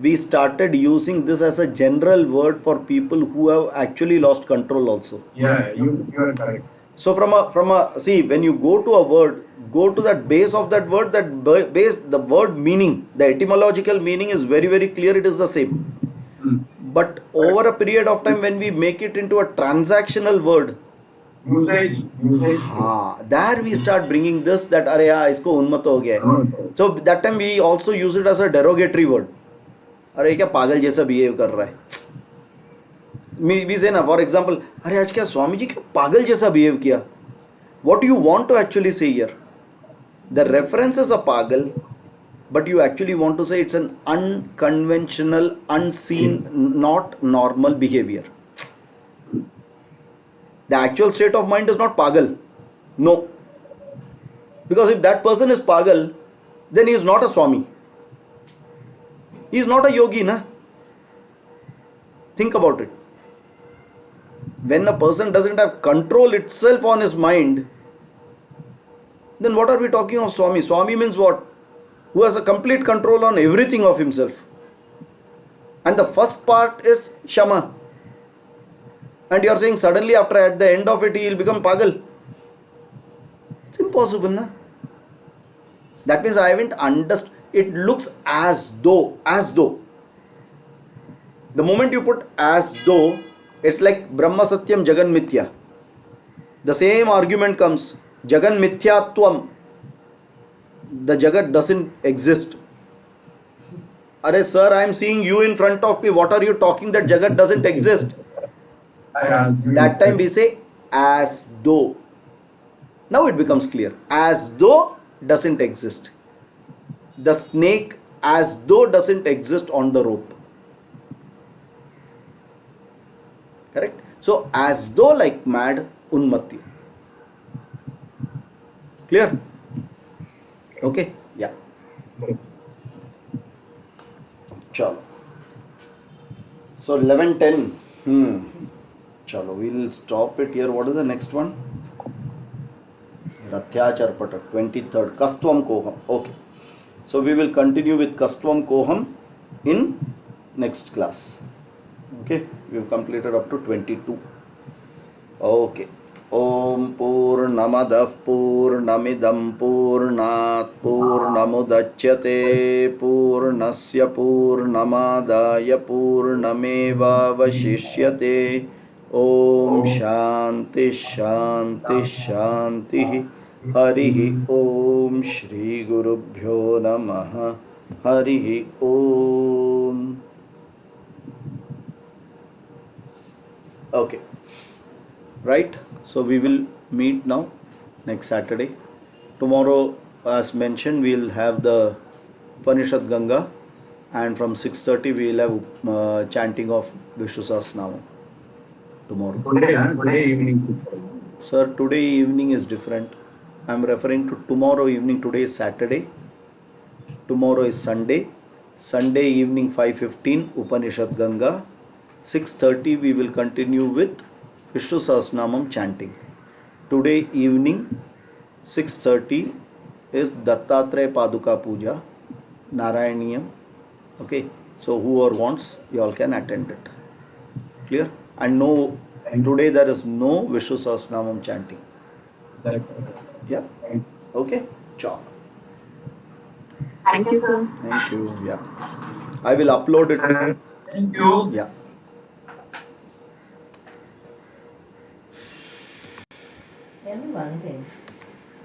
we started using this as a general word for people who have actually lost control also. Yeah, you are correct. So from a see, when you go to a word, go to that base of that word, that base, the word meaning, the etymological meaning is very, very clear, it is the same. But over a period of time, when we make it into a transactional word, usage. There we start bringing this, that अरे यार इसको उन्मत्त हो गया है. So that time we also use it as a derogatory word. अरे क्या पागल जैसा behave कर रहा है. We say ना, for example, अरे आज क्या स्वामी जी क्या पागल जैसा behave किया. What do you want to actually say here? The reference is a pagal, but you actually want to say it's an unconventional, unseen, not normal behavior. The actual state of mind is not pagal. No. Because if that person is pagal, then he is not a Swami. He is not a yogi, na? Think about it. When a person doesn't have control itself on his mind, then what are we talking of Swami? Swami means what? Who has a complete control on everything of himself. And the first part is Shama. And you are saying suddenly after at the end of it he will become pagal. It's impossible, na? That means I haven't understood. It looks as though. The moment you put as though, it's like Brahma Satyam Jagan Mithya. The same argument comes. Jagan Mithyatvam. The Jagat doesn't exist. Arey sir, I am seeing you in front of me. What are you talking that Jagat doesn't exist? That time we say as though. Now it becomes clear. As though doesn't exist. The snake as though doesn't exist on the rope. Correct? So as though like mad, unmatti. Clear? Okay? Yeah. Chalo. So 11:10. Chalo, we'll stop it here. What is the next one? Ratyachar Patak, 23rd. Kastvam Koham. Okay. So we will continue with Kastvam Koham in next class. Okay. We have completed up to 22. Okay. Om Purnamadah Purnamidam Purnat Purnamudachyate Purnasya Purnamadaya Purnameva Vashishyate. Om Shanti Shanti Shanti. Harihi Om Shri Gurubhyo Namaha. Harihi Om. Okay. Right? So we will meet now next Saturday. Tomorrow, as mentioned, we will have the Upanishad Ganga, and from 6:30 we will have chanting of Vishnu Sahasranam tomorrow. Today evening 6. Sir, today evening is different. I am referring to tomorrow evening. Today is Saturday. Tomorrow is Sunday. Sunday evening 5:15 Upanishad Ganga. 6:30 we will continue with Vishnu Sahasranamam chanting. Today evening 6:30 is Dattatreya Paduka Puja, Narayaniyam. Okay, so whoever wants, you all can attend it. Clear? And no, today there is no Vishnu Sahasranamam chanting. Yeah. Okay. Ciao. Thank you, sir. Thank you. Yeah. I will upload it. Thank you. Yeah.